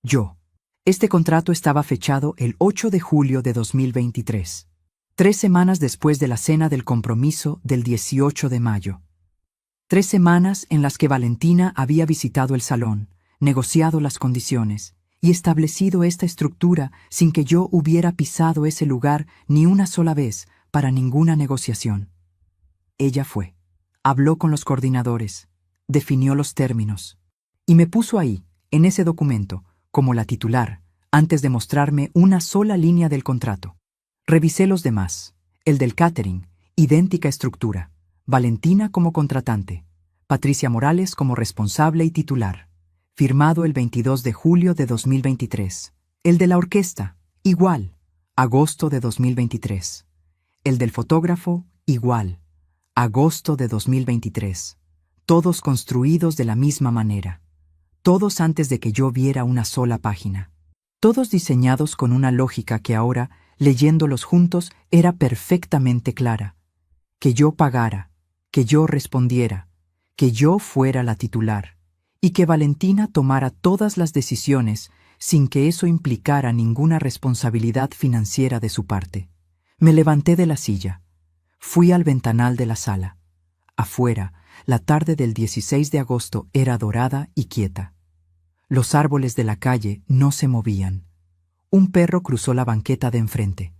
Yo. Este contrato estaba fechado el 8 de julio de 2023, 3 semanas después de la cena del compromiso del 18 de mayo. 3 semanas en las que Valentina había visitado el salón, negociado las condiciones y establecido esta estructura sin que yo hubiera pisado ese lugar ni una sola vez para ninguna negociación. Ella fue, habló con los coordinadores, definió los términos y me puso ahí, en ese documento, como la titular, antes de mostrarme una sola línea del contrato. Revisé los demás, el del catering, idéntica estructura, Valentina como contratante, Patricia Morales como responsable y titular, firmado el 22 de julio de 2023. El de la orquesta, igual, agosto de 2023. El del fotógrafo, igual, agosto de 2023. Todos construidos de la misma manera. Todos antes de que yo viera una sola página. Todos diseñados con una lógica que ahora, leyéndolos juntos, era perfectamente clara. Que yo pagara, que yo respondiera, que yo fuera la titular, y que Valentina tomara todas las decisiones sin que eso implicara ninguna responsabilidad financiera de su parte. Me levanté de la silla. Fui al ventanal de la sala. Afuera, la tarde del 16 de agosto era dorada y quieta. Los árboles de la calle no se movían. Un perro cruzó la banqueta de enfrente.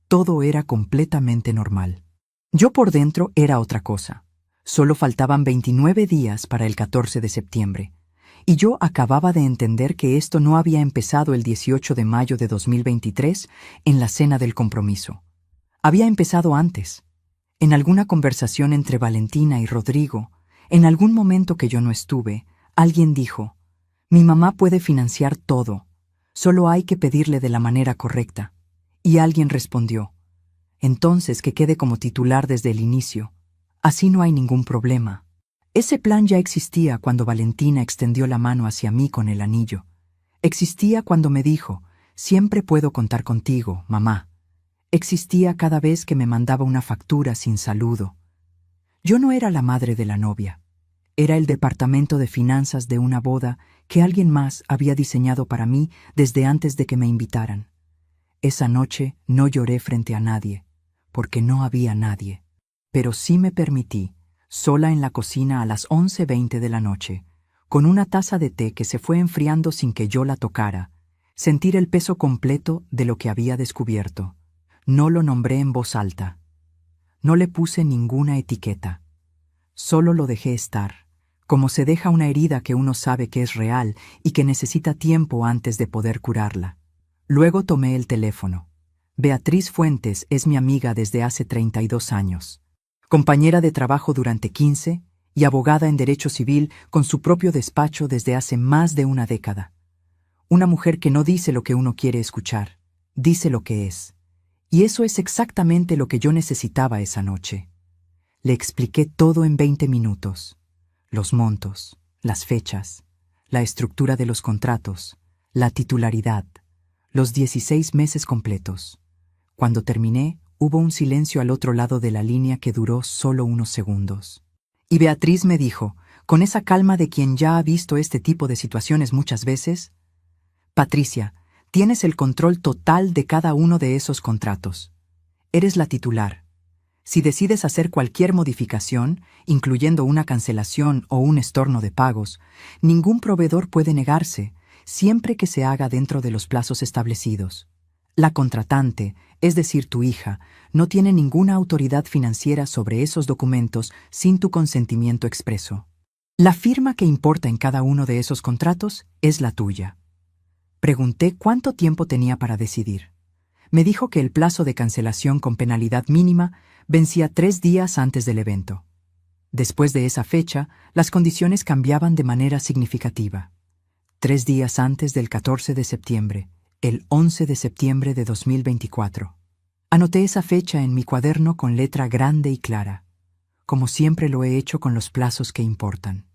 Todo era completamente normal. Yo por dentro era otra cosa. Solo faltaban 29 días para el 14 de septiembre. Y yo acababa de entender que esto no había empezado el 18 de mayo de 2023 en la cena del compromiso. Había empezado antes. En alguna conversación entre Valentina y Rodrigo, en algún momento que yo no estuve, alguien dijo: «Mi mamá puede financiar todo, solo hay que pedirle de la manera correcta». Y alguien respondió: «Entonces que quede como titular desde el inicio. Así no hay ningún problema». Ese plan ya existía cuando Valentina extendió la mano hacia mí con el anillo. Existía cuando me dijo: «Siempre puedo contar contigo, mamá». Existía cada vez que me mandaba una factura sin saludo. Yo no era la madre de la novia. Era el departamento de finanzas de una boda que alguien más había diseñado para mí desde antes de que me invitaran. Esa noche no lloré frente a nadie, porque no había nadie. Pero sí me permití, sola en la cocina a las 11:20 de la noche, con una taza de té que se fue enfriando sin que yo la tocara, sentir el peso completo de lo que había descubierto. No lo nombré en voz alta. No le puse ninguna etiqueta. Solo lo dejé estar, como se deja una herida que uno sabe que es real y que necesita tiempo antes de poder curarla. Luego tomé el teléfono. Beatriz Fuentes es mi amiga desde hace 32 años. Compañera de trabajo durante 15 y abogada en derecho civil con su propio despacho desde hace más de una década. Una mujer que no dice lo que uno quiere escuchar, dice lo que es. Y eso es exactamente lo que yo necesitaba esa noche. Le expliqué todo en 20 minutos. Los montos, las fechas, la estructura de los contratos, la titularidad, los 16 meses completos. Cuando terminé, hubo un silencio al otro lado de la línea que duró solo unos segundos. Y Beatriz me dijo, con esa calma de quien ya ha visto este tipo de situaciones muchas veces: «Patricia, tienes el control total de cada uno de esos contratos. Eres la titular. Si decides hacer cualquier modificación, incluyendo una cancelación o un estorno de pagos, ningún proveedor puede negarse, siempre que se haga dentro de los plazos establecidos. La contratante, es decir, tu hija, no tiene ninguna autoridad financiera sobre esos documentos sin tu consentimiento expreso. La firma que importa en cada uno de esos contratos es la tuya». Pregunté cuánto tiempo tenía para decidir. Me dijo que el plazo de cancelación con penalidad mínima vencía 3 días antes del evento. Después de esa fecha, las condiciones cambiaban de manera significativa. 3 días antes del 14 de septiembre, el 11 de septiembre de 2024. Anoté esa fecha en mi cuaderno con letra grande y clara, como siempre lo he hecho con los plazos que importan.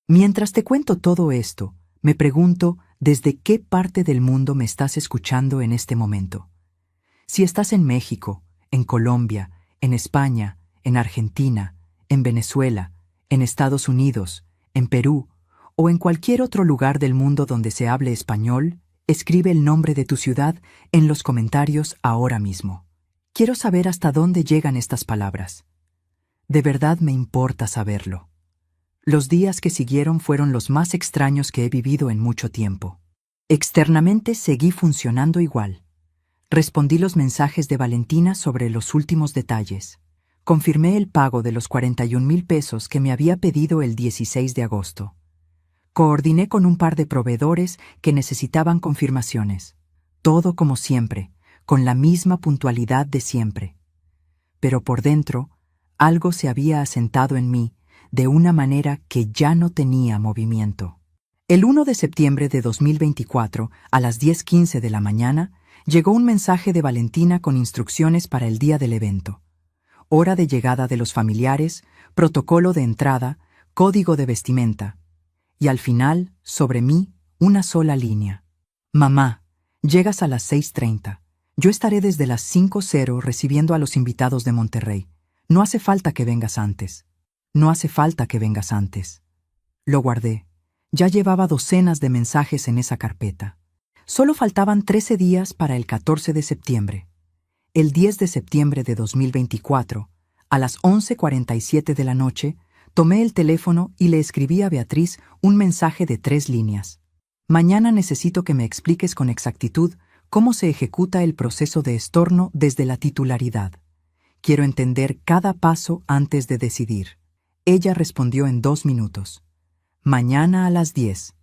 Mientras te cuento todo esto, me pregunto desde qué parte del mundo me estás escuchando en este momento. Si estás en México, en Colombia, en España, en Argentina, en Venezuela, en Estados Unidos, en Perú o en cualquier otro lugar del mundo donde se hable español, escribe el nombre de tu ciudad en los comentarios ahora mismo. Quiero saber hasta dónde llegan estas palabras. De verdad me importa saberlo. Los días que siguieron fueron los más extraños que he vivido en mucho tiempo. Externamente seguí funcionando igual. Respondí los mensajes de Valentina sobre los últimos detalles. Confirmé el pago de los 41,000 pesos que me había pedido el 16 de agosto. Coordiné con un par de proveedores que necesitaban confirmaciones. Todo como siempre, con la misma puntualidad de siempre. Pero por dentro, algo se había asentado en mí de una manera que ya no tenía movimiento. El 1 de septiembre de 2024, a las 10:15 de la mañana, llegó un mensaje de Valentina con instrucciones para el día del evento. Hora de llegada de los familiares, protocolo de entrada, código de vestimenta. Y al final, sobre mí, una sola línea. Mamá, llegas a las 6:30. Yo estaré desde las 5:00 recibiendo a los invitados de Monterrey. No hace falta que vengas antes. No hace falta que vengas antes. Lo guardé. Ya llevaba docenas de mensajes en esa carpeta. Solo faltaban 13 días para el 14 de septiembre. El 10 de septiembre de 2024, a las 11:47 de la noche, tomé el teléfono y le escribí a Beatriz un mensaje de 3 líneas. Mañana necesito que me expliques con exactitud cómo se ejecuta el proceso de estorno desde la titularidad. Quiero entender cada paso antes de decidir. Ella respondió en 2 minutos. Mañana a las 10.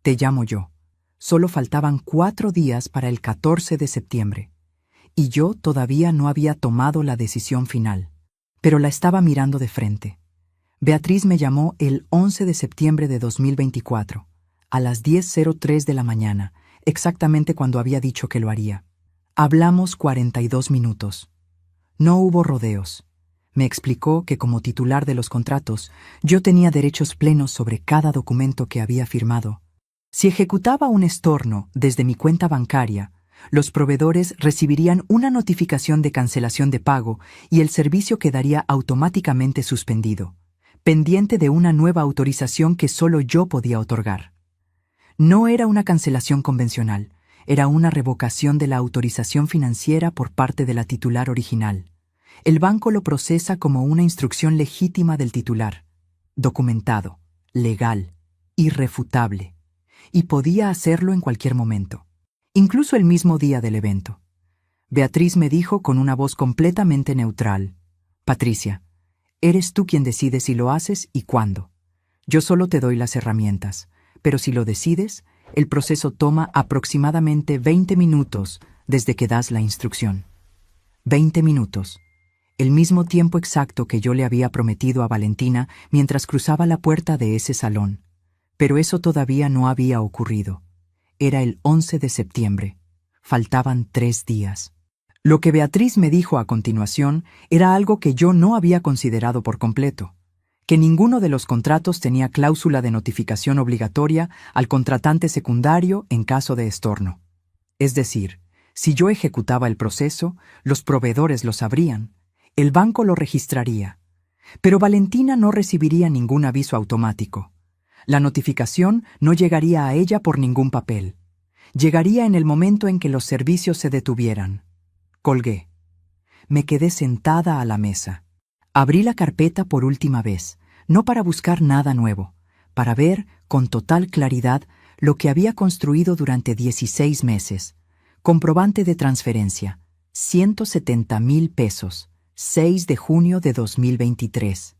Te llamo yo. Solo faltaban 4 días para el 14 de septiembre. Y yo todavía no había tomado la decisión final. Pero la estaba mirando de frente. Beatriz me llamó el 11 de septiembre de 2024, a las 10:03 de la mañana, exactamente cuando había dicho que lo haría. Hablamos 42 minutos. No hubo rodeos. Me explicó que como titular de los contratos, yo tenía derechos plenos sobre cada documento que había firmado. Si ejecutaba un estorno desde mi cuenta bancaria, los proveedores recibirían una notificación de cancelación de pago y el servicio quedaría automáticamente suspendido, pendiente de una nueva autorización que solo yo podía otorgar. No era una cancelación convencional, era una revocación de la autorización financiera por parte de la titular original. El banco lo procesa como una instrucción legítima del titular, documentado, legal, irrefutable, y podía hacerlo en cualquier momento, incluso el mismo día del evento. Beatriz me dijo con una voz completamente neutral: Patricia, eres tú quien decide si lo haces y cuándo. Yo solo te doy las herramientas, pero si lo decides, el proceso toma aproximadamente 20 minutos desde que das la instrucción. 20 minutos. El mismo tiempo exacto que yo le había prometido a Valentina mientras cruzaba la puerta de ese salón. Pero eso todavía no había ocurrido. Era el 11 de septiembre. Faltaban 3 días. Lo que Beatriz me dijo a continuación era algo que yo no había considerado por completo, que ninguno de los contratos tenía cláusula de notificación obligatoria al contratante secundario en caso de estorno. Es decir, si yo ejecutaba el proceso, los proveedores lo sabrían. El banco lo registraría, pero Valentina no recibiría ningún aviso automático. La notificación no llegaría a ella por ningún papel. Llegaría en el momento en que los servicios se detuvieran. Colgué. Me quedé sentada a la mesa. Abrí la carpeta por última vez, no para buscar nada nuevo, para ver con total claridad lo que había construido durante 16 meses. Comprobante de transferencia, 170,000 pesos. 6 de junio de 2023.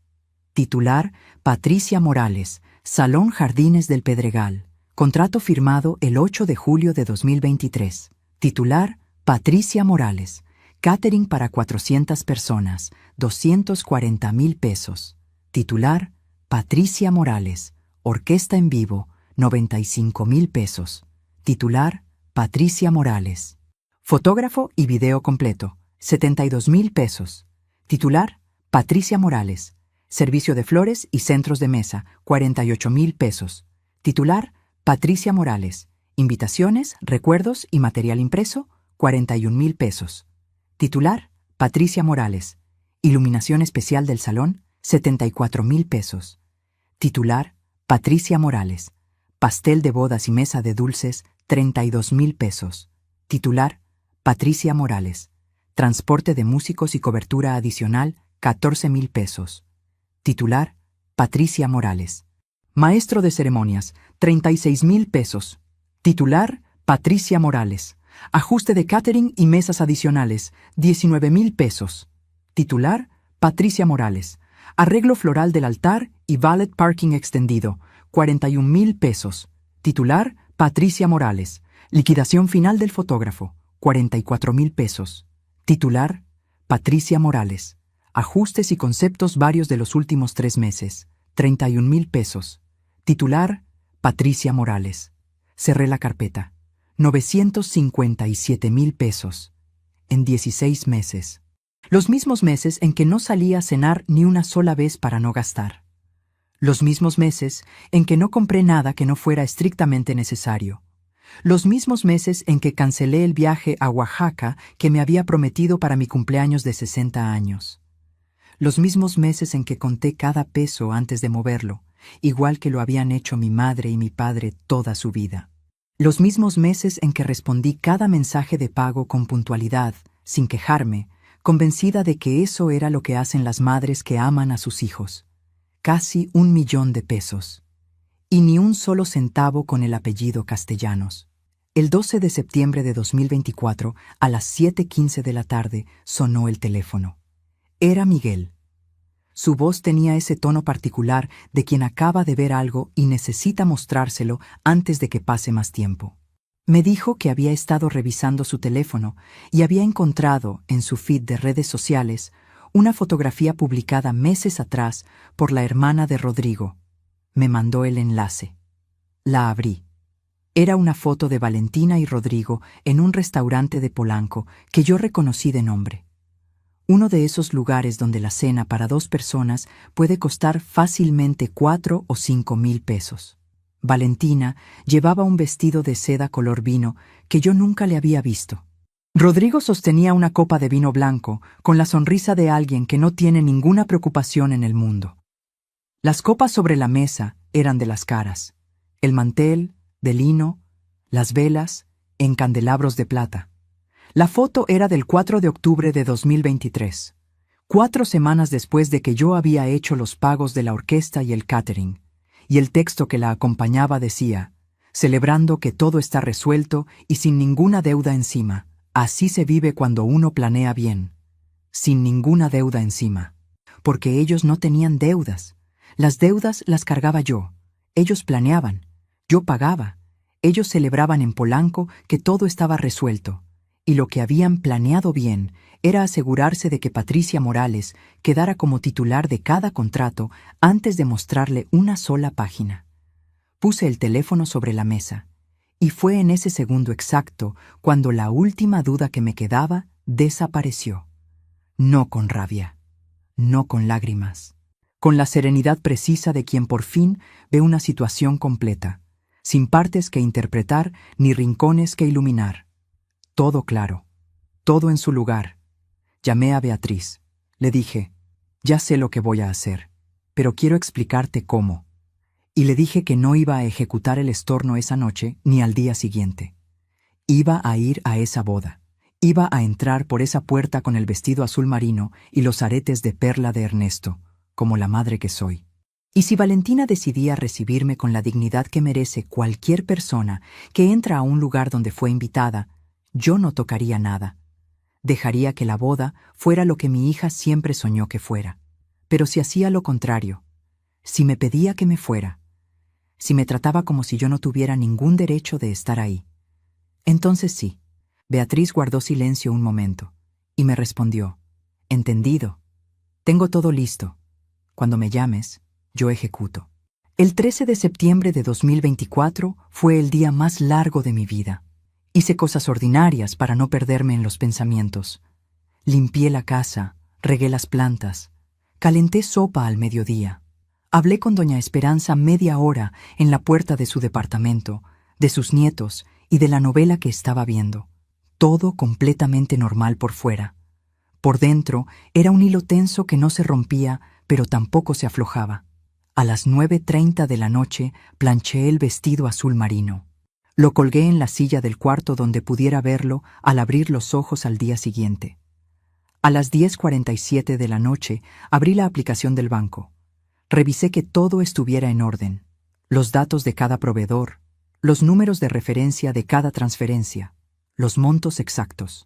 Titular: Patricia Morales, Salón Jardines del Pedregal. Contrato firmado el 8 de julio de 2023. Titular: Patricia Morales. Catering para 400 personas, 240,000 pesos. Titular: Patricia Morales. Orquesta en vivo, 95,000 pesos. Titular: Patricia Morales. Fotógrafo y video completo, 72,000 pesos. Titular: Patricia Morales. Servicio de flores y centros de mesa, 48,000 pesos. Titular: Patricia Morales. Invitaciones, recuerdos y material impreso, 41,000 pesos. Titular: Patricia Morales. Iluminación especial del salón, 74,000 pesos. Titular, Patricia Morales. Pastel de bodas y mesa de dulces, 32,000 pesos. Titular, Patricia Morales. Transporte de músicos y cobertura adicional, 14,000 pesos. Titular, Patricia Morales. Maestro de ceremonias, 36,000 pesos. Titular, Patricia Morales. Ajuste de catering y mesas adicionales, 19,000 pesos. Titular, Patricia Morales. Arreglo floral del altar y valet parking extendido, 41,000 pesos. Titular, Patricia Morales. Liquidación final del fotógrafo, 44,000 pesos. Titular, Patricia Morales. Ajustes y conceptos varios de los últimos 3 meses, 31,000 pesos. Titular, Patricia Morales. Cerré la carpeta. 957,000 pesos. En 16 meses. Los mismos meses en que no salía a cenar ni una sola vez para no gastar. Los mismos meses en que no compré nada que no fuera estrictamente necesario. Los mismos meses en que cancelé el viaje a Oaxaca que me había prometido para mi cumpleaños de 60 años. Los mismos meses en que conté cada peso antes de moverlo, igual que lo habían hecho mi madre y mi padre toda su vida. Los mismos meses en que respondí cada mensaje de pago con puntualidad, sin quejarme, convencida de que eso era lo que hacen las madres que aman a sus hijos. Casi 1,000,000 de pesos. Y ni un solo centavo con el apellido Castellanos. El 12 de septiembre de 2024, a las 7:15 de la tarde, sonó el teléfono. Era Miguel. Su voz tenía ese tono particular de quien acaba de ver algo y necesita mostrárselo antes de que pase más tiempo. Me dijo que había estado revisando su teléfono y había encontrado, en su feed de redes sociales, una fotografía publicada meses atrás por la hermana de Rodrigo. Me mandó el enlace. La abrí. Era una foto de Valentina y Rodrigo en un restaurante de Polanco que yo reconocí de nombre. Uno de esos lugares donde la cena para 2 personas puede costar fácilmente 4 o 5,000 pesos. Valentina llevaba un vestido de seda color vino que yo nunca le había visto. Rodrigo sostenía una copa de vino blanco con la sonrisa de alguien que no tiene ninguna preocupación en el mundo. Las copas sobre la mesa eran de las caras, el mantel, de lino, las velas, en candelabros de plata. La foto era del 4 de octubre de 2023, 4 semanas después de que yo había hecho los pagos de la orquesta y el catering, y el texto que la acompañaba decía, celebrando que todo está resuelto y sin ninguna deuda encima. Así se vive cuando uno planea bien. Sin ninguna deuda encima. Porque ellos no tenían deudas. Las deudas las cargaba yo. Ellos planeaban. Yo pagaba. Ellos celebraban en Polanco que todo estaba resuelto. Y lo que habían planeado bien era asegurarse de que Patricia Morales quedara como titular de cada contrato antes de mostrarle una sola página. Puse el teléfono sobre la mesa. Y fue en ese segundo exacto cuando la última duda que me quedaba desapareció. No con rabia, no con lágrimas, con la serenidad precisa de quien por fin ve una situación completa, sin partes que interpretar ni rincones que iluminar. Todo claro, todo en su lugar. Llamé a Beatriz. Le dije, ya sé lo que voy a hacer, pero quiero explicarte cómo. Y le dije que no iba a ejecutar el estorno esa noche ni al día siguiente. Iba a ir a esa boda. Iba a entrar por esa puerta con el vestido azul marino y los aretes de perla de Ernesto, como la madre que soy. Y si Valentina decidía recibirme con la dignidad que merece cualquier persona que entra a un lugar donde fue invitada, yo no tocaría nada. Dejaría que la boda fuera lo que mi hija siempre soñó que fuera. Pero si hacía lo contrario, si me pedía que me fuera, si me trataba como si yo no tuviera ningún derecho de estar ahí, entonces sí. Beatriz guardó silencio un momento y me respondió, entendido. Tengo todo listo. Cuando me llames, yo ejecuto. El 13 de septiembre de 2024 fue el día más largo de mi vida. Hice cosas ordinarias para no perderme en los pensamientos. Limpié la casa, regué las plantas, calenté sopa al mediodía. Hablé con doña Esperanza media hora en la puerta de su departamento, de sus nietos y de la novela que estaba viendo. Todo completamente normal por fuera. Por dentro era un hilo tenso que no se rompía, pero tampoco se aflojaba. A las 9:30 de la noche planché el vestido azul marino. Lo colgué en la silla del cuarto donde pudiera verlo al abrir los ojos al día siguiente. A las 10:47 de la noche abrí la aplicación del banco. Revisé que todo estuviera en orden. Los datos de cada proveedor, los números de referencia de cada transferencia, los montos exactos.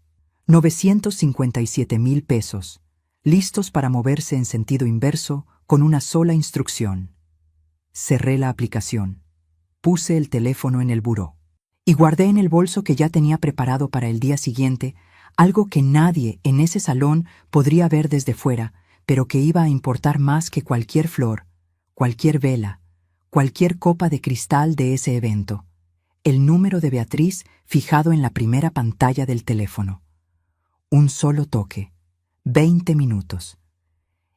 957,000 pesos, listos para moverse en sentido inverso con una sola instrucción. Cerré la aplicación. Puse el teléfono en el buró. Y guardé en el bolso que ya tenía preparado para el día siguiente algo que nadie en ese salón podría ver desde fuera, pero que iba a importar más que cualquier flor, cualquier vela, cualquier copa de cristal de ese evento. El número de Beatriz fijado en la primera pantalla del teléfono. Un solo toque. 20 minutos.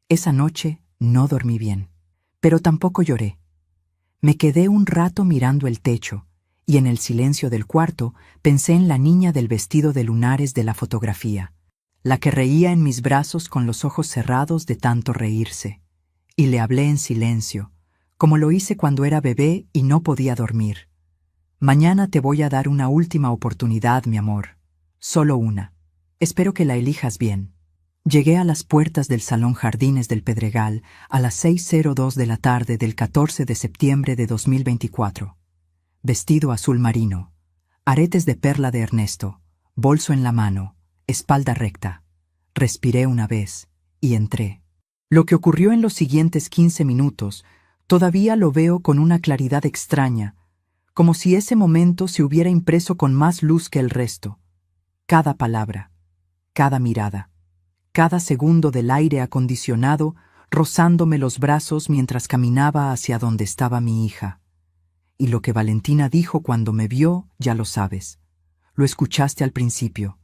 Esa noche no dormí bien, pero tampoco lloré. Me quedé un rato mirando el techo, y en el silencio del cuarto pensé en la niña del vestido de lunares de la fotografía, la que reía en mis brazos con los ojos cerrados de tanto reírse. Y le hablé en silencio, como lo hice cuando era bebé y no podía dormir. Mañana te voy a dar una última oportunidad, mi amor. Solo una. Espero que la elijas bien. Llegué a las puertas del Salón Jardines del Pedregal a las 6:02 de la tarde del 14 de septiembre de 2024. Vestido azul marino, aretes de perla de Ernesto, bolso en la mano, espalda recta. Respiré una vez y entré. Lo que ocurrió en los siguientes 15 minutos todavía lo veo con una claridad extraña, como si ese momento se hubiera impreso con más luz que el resto. Cada palabra, cada mirada, cada segundo del aire acondicionado rozándome los brazos mientras caminaba hacia donde estaba mi hija. Y lo que Valentina dijo cuando me vio, ya lo sabes. Lo escuchaste al principio.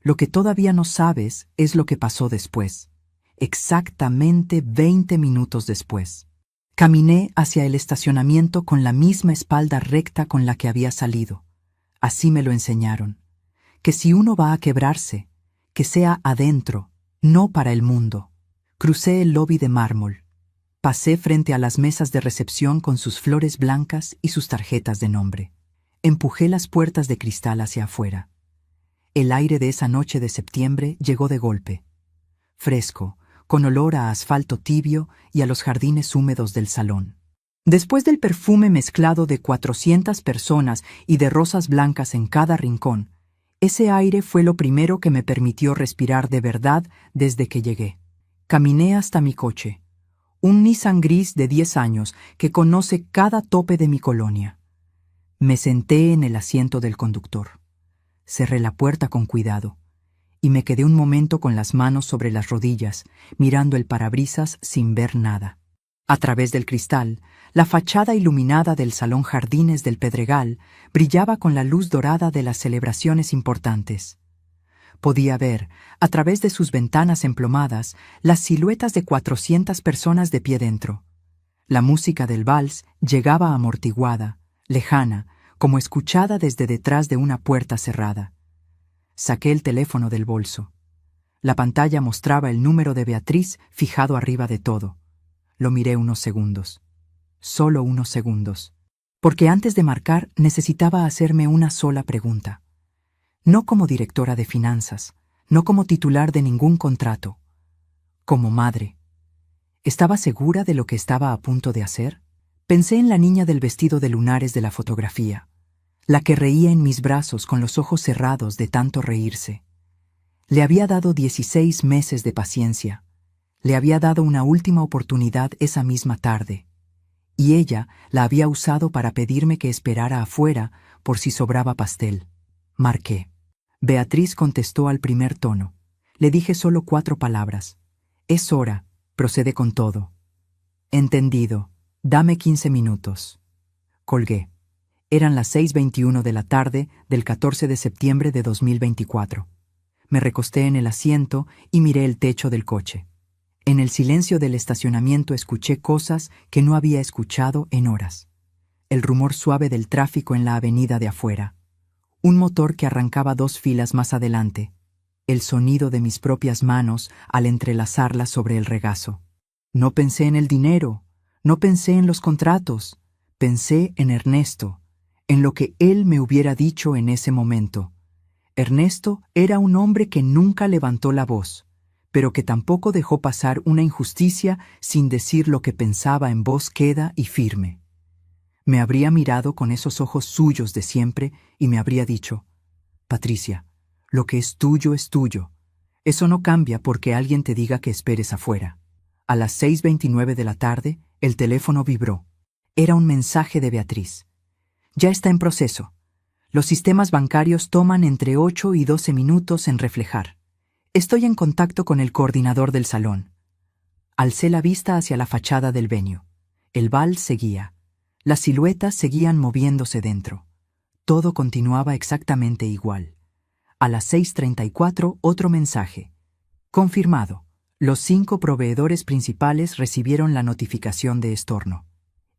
Lo que todavía no sabes es lo que pasó después. Exactamente 20 minutos después. Caminé hacia el estacionamiento con la misma espalda recta con la que había salido. Así me lo enseñaron. Que si uno va a quebrarse, que sea adentro, no para el mundo. Crucé el lobby de mármol. Pasé frente a las mesas de recepción con sus flores blancas y sus tarjetas de nombre. Empujé las puertas de cristal hacia afuera. El aire de esa noche de septiembre llegó de golpe. Fresco, con olor a asfalto tibio y a los jardines húmedos del salón. Después del perfume mezclado de 400 personas y de rosas blancas en cada rincón, ese aire fue lo primero que me permitió respirar de verdad desde que llegué. Caminé hasta mi coche, un Nissan gris de 10 años que conoce cada tope de mi colonia. Me senté en el asiento del conductor. Cerré la puerta con cuidado y me quedé un momento con las manos sobre las rodillas, mirando el parabrisas sin ver nada. A través del cristal, la fachada iluminada del Salón Jardines del Pedregal brillaba con la luz dorada de las celebraciones importantes. Podía ver, a través de sus ventanas emplomadas, las siluetas de 400 personas de pie dentro. La música del vals llegaba amortiguada, lejana, como escuchada desde detrás de una puerta cerrada. Saqué el teléfono del bolso. La pantalla mostraba el número de Beatriz fijado arriba de todo. Lo miré unos segundos. Solo unos segundos. Porque antes de marcar necesitaba hacerme una sola pregunta. No como directora de finanzas, no como titular de ningún contrato. Como madre. ¿Estaba segura de lo que estaba a punto de hacer? Pensé en la niña del vestido de lunares de la fotografía, la que reía en mis brazos con los ojos cerrados de tanto reírse. Le había dado 16 meses de paciencia. Le había dado una última oportunidad esa misma tarde. Y ella la había usado para pedirme que esperara afuera por si sobraba pastel. Marqué. Beatriz contestó al primer tono. Le dije solo 4 palabras. Es hora, procede con todo. Entendido. Dame 15 minutos. Colgué. Eran las 6:21 de la tarde del 14 de septiembre de 2024. Me recosté en el asiento y miré el techo del coche. En el silencio del estacionamiento escuché cosas que no había escuchado en horas. El rumor suave del tráfico en la avenida de afuera. Un motor que arrancaba 2 filas más adelante. el sonido de mis propias manos al entrelazarlas sobre el regazo. No pensé en el dinero, no pensé en los contratos, pensé en Ernesto, en lo que él me hubiera dicho en ese momento. Ernesto era un hombre que nunca levantó la voz, pero que tampoco dejó pasar una injusticia sin decir lo que pensaba en voz queda y firme. Me habría mirado con esos ojos suyos de siempre y me habría dicho: Patricia, lo que es tuyo es tuyo. Eso no cambia porque alguien te diga que esperes afuera. A las 6:29 de la tarde, el teléfono vibró. Era un mensaje de Beatriz. Ya está en proceso. Los sistemas bancarios toman entre 8 y 12 minutos en reflejar. Estoy en contacto con el coordinador del salón. Alcé la vista hacia la fachada del venue. El vals seguía. Las siluetas seguían moviéndose dentro. Todo continuaba exactamente igual. A las 6:34, otro mensaje. Confirmado. Los 5 proveedores principales recibieron la notificación de estorno.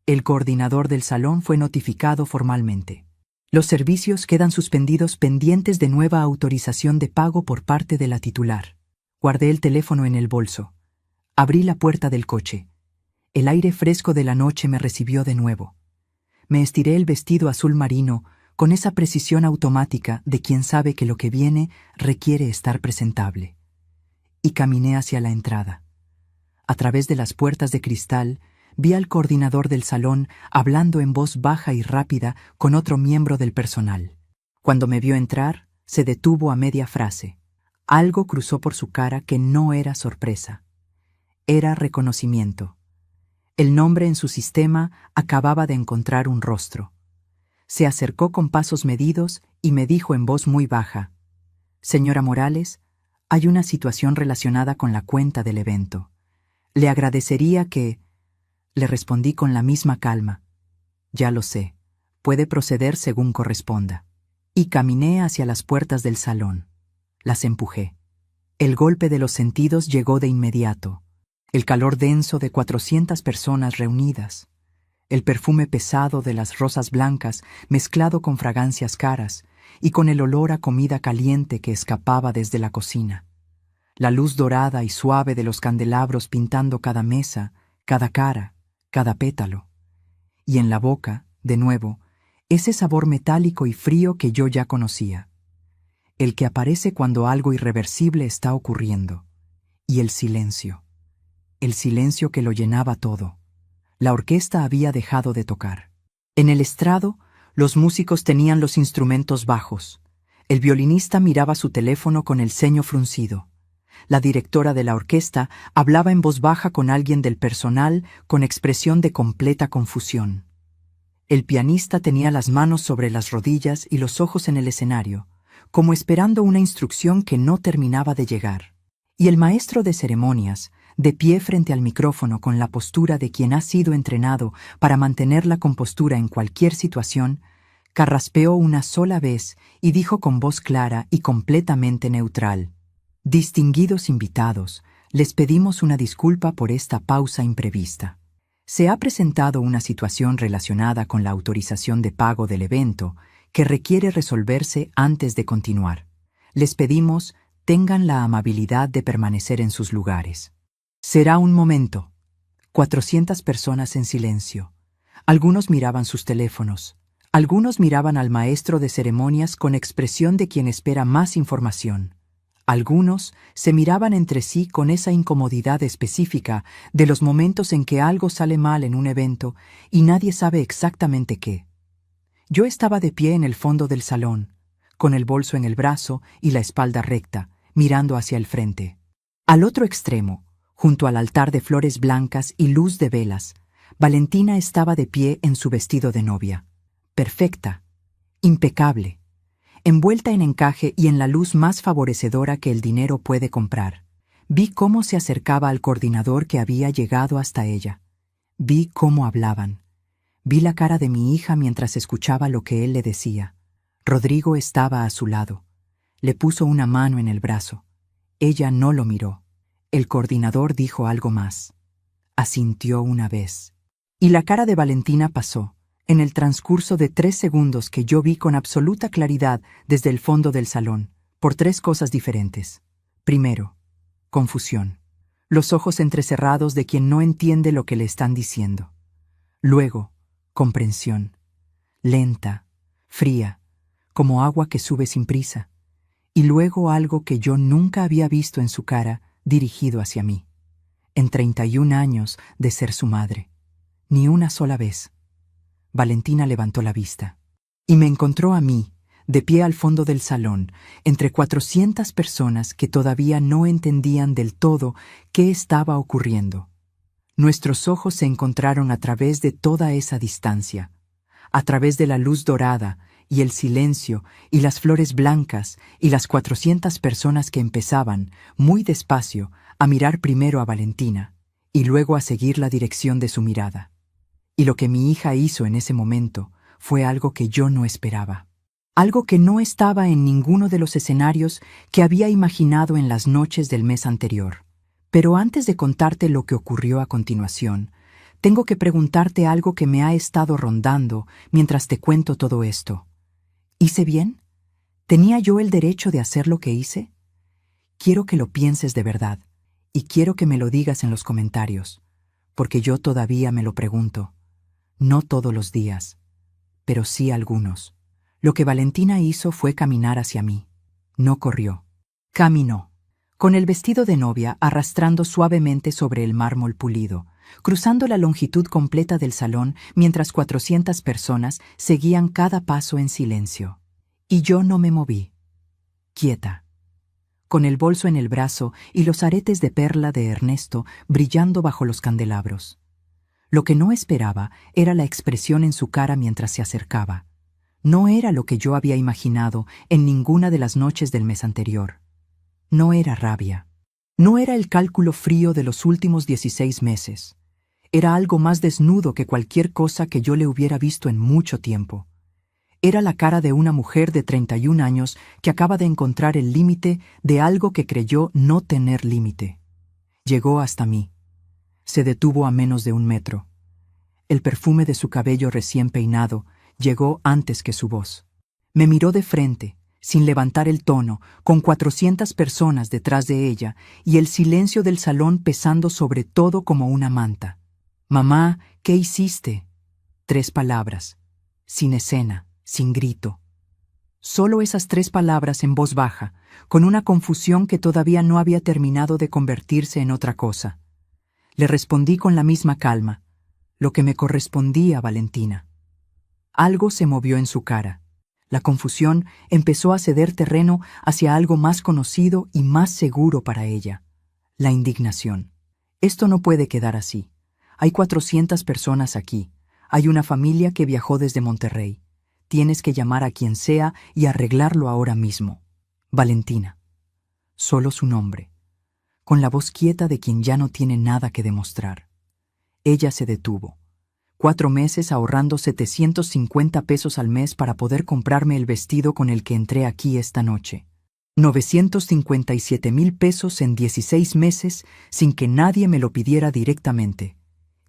El coordinador del salón fue notificado formalmente. Los servicios quedan suspendidos pendientes de nueva autorización de pago por parte de la titular. Guardé el teléfono en el bolso. Abrí la puerta del coche. El aire fresco de la noche me recibió de nuevo. Me estiré el vestido azul marino con esa precisión automática de quien sabe que lo que viene requiere estar presentable. Y caminé hacia la entrada. A través de las puertas de cristal, vi al coordinador del salón hablando en voz baja y rápida con otro miembro del personal. Cuando me vio entrar, se detuvo a media frase. Algo cruzó por su cara que no era sorpresa. Era reconocimiento. El nombre en su sistema acababa de encontrar un rostro. Se acercó con pasos medidos y me dijo en voz muy baja: «Señora Morales, hay una situación relacionada con la cuenta del evento. Le agradecería que...». Le respondí con la misma calma: «Ya lo sé, puede proceder según corresponda». Y caminé hacia las puertas del salón. Las empujé. El golpe de los sentidos llegó de inmediato. El calor denso de 400 personas reunidas. El perfume pesado de las rosas blancas mezclado con fragancias caras y con el olor a comida caliente que escapaba desde la cocina. La luz dorada y suave de los candelabros pintando cada mesa, cada cara, cada pétalo. Y en la boca, de nuevo, ese sabor metálico y frío que yo ya conocía. El que aparece cuando algo irreversible está ocurriendo. Y el silencio que lo llenaba todo. La orquesta había dejado de tocar. En el estrado, los músicos tenían los instrumentos bajos. El violinista miraba su teléfono con el ceño fruncido. La directora de la orquesta hablaba en voz baja con alguien del personal con expresión de completa confusión. El pianista tenía las manos sobre las rodillas y los ojos en el escenario, como esperando una instrucción que no terminaba de llegar. Y el maestro de ceremonias, de pie frente al micrófono con la postura de quien ha sido entrenado para mantener la compostura en cualquier situación, carraspeó una sola vez y dijo con voz clara y completamente neutral: «Distinguidos invitados, les pedimos una disculpa por esta pausa imprevista. Se ha presentado una situación relacionada con la autorización de pago del evento que requiere resolverse antes de continuar. Les pedimos tengan la amabilidad de permanecer en sus lugares». Será un momento. 400 personas en silencio. Algunos miraban sus teléfonos. Algunos miraban al maestro de ceremonias con expresión de quien espera más información. Algunos se miraban entre sí con esa incomodidad específica de los momentos en que algo sale mal en un evento y nadie sabe exactamente qué. Yo estaba de pie en el fondo del salón, con el bolso en el brazo y la espalda recta, mirando hacia el frente. Al otro extremo, junto al altar de flores blancas y luz de velas, Valentina estaba de pie en su vestido de novia. Perfecta, impecable, envuelta en encaje y en la luz más favorecedora que el dinero puede comprar. Vi cómo se acercaba al coordinador que había llegado hasta ella. Vi cómo hablaban. Vi la cara de mi hija mientras escuchaba lo que él le decía. Rodrigo estaba a su lado. Le puso una mano en el brazo. Ella no lo miró. El coordinador dijo algo más. Asintió una vez. Y la cara de Valentina pasó, en el transcurso de 3 segundos que yo vi con absoluta claridad desde el fondo del salón, por 3 cosas diferentes. Primero, confusión. Los ojos entrecerrados de quien no entiende lo que le están diciendo. Luego, comprensión. Lenta, fría, como agua que sube sin prisa. Y luego algo que yo nunca había visto en su cara dirigido hacia mí. En 31 años de ser su madre. Ni una sola vez. Valentina levantó la vista. Y me encontró a mí, de pie al fondo del salón, entre 400 personas que todavía no entendían del todo qué estaba ocurriendo. Nuestros ojos se encontraron a través de toda esa distancia, a través de la luz dorada y el silencio y las flores blancas y las 400 personas que empezaban, muy despacio, a mirar primero a Valentina y luego a seguir la dirección de su mirada. Y lo que mi hija hizo en ese momento fue algo que yo no esperaba. Algo que no estaba en ninguno de los escenarios que había imaginado en las noches del mes anterior. Pero antes de contarte lo que ocurrió a continuación, tengo que preguntarte algo que me ha estado rondando mientras te cuento todo esto. ¿Hice bien? ¿Tenía yo el derecho de hacer lo que hice? Quiero que lo pienses de verdad, y quiero que me lo digas en los comentarios, porque yo todavía me lo pregunto. No todos los días, pero sí algunos. Lo que Valentina hizo fue caminar hacia mí. No corrió. Caminó, con el vestido de novia arrastrando suavemente sobre el mármol pulido, cruzando la longitud completa del salón mientras 400 personas seguían cada paso en silencio. Y yo no me moví. Quieta. Con el bolso en el brazo y los aretes de perla de Ernesto brillando bajo los candelabros. Lo que no esperaba era la expresión en su cara mientras se acercaba. No era lo que yo había imaginado en ninguna de las noches del mes anterior. No era rabia. No era el cálculo frío de los últimos 16 meses. Era algo más desnudo que cualquier cosa que yo le hubiera visto en mucho tiempo. Era la cara de una mujer de 31 años que acaba de encontrar el límite de algo que creyó no tener límite. Llegó hasta mí. Se detuvo a menos de 1 metro. El perfume de su cabello recién peinado llegó antes que su voz. Me miró de frente, sin levantar el tono, con 400 personas detrás de ella y el silencio del salón pesando sobre todo como una manta. «Mamá, ¿qué hiciste?» 3 palabras, sin escena, sin grito. Solo esas 3 palabras en voz baja, con una confusión que todavía no había terminado de convertirse en otra cosa. Le respondí con la misma calma, lo que me correspondía a Valentina. Algo se movió en su cara. La confusión empezó a ceder terreno hacia algo más conocido y más seguro para ella. La indignación. Esto no puede quedar así. Hay 400 personas aquí. Hay una familia que viajó desde Monterrey. Tienes que llamar a quien sea y arreglarlo ahora mismo. Valentina. Solo su nombre. Con la voz quieta de quien ya no tiene nada que demostrar. Ella se detuvo. 4 meses ahorrando 750 pesos al mes para poder comprarme el vestido con el que entré aquí esta noche. 957,000 pesos en 16 meses sin que nadie me lo pidiera directamente.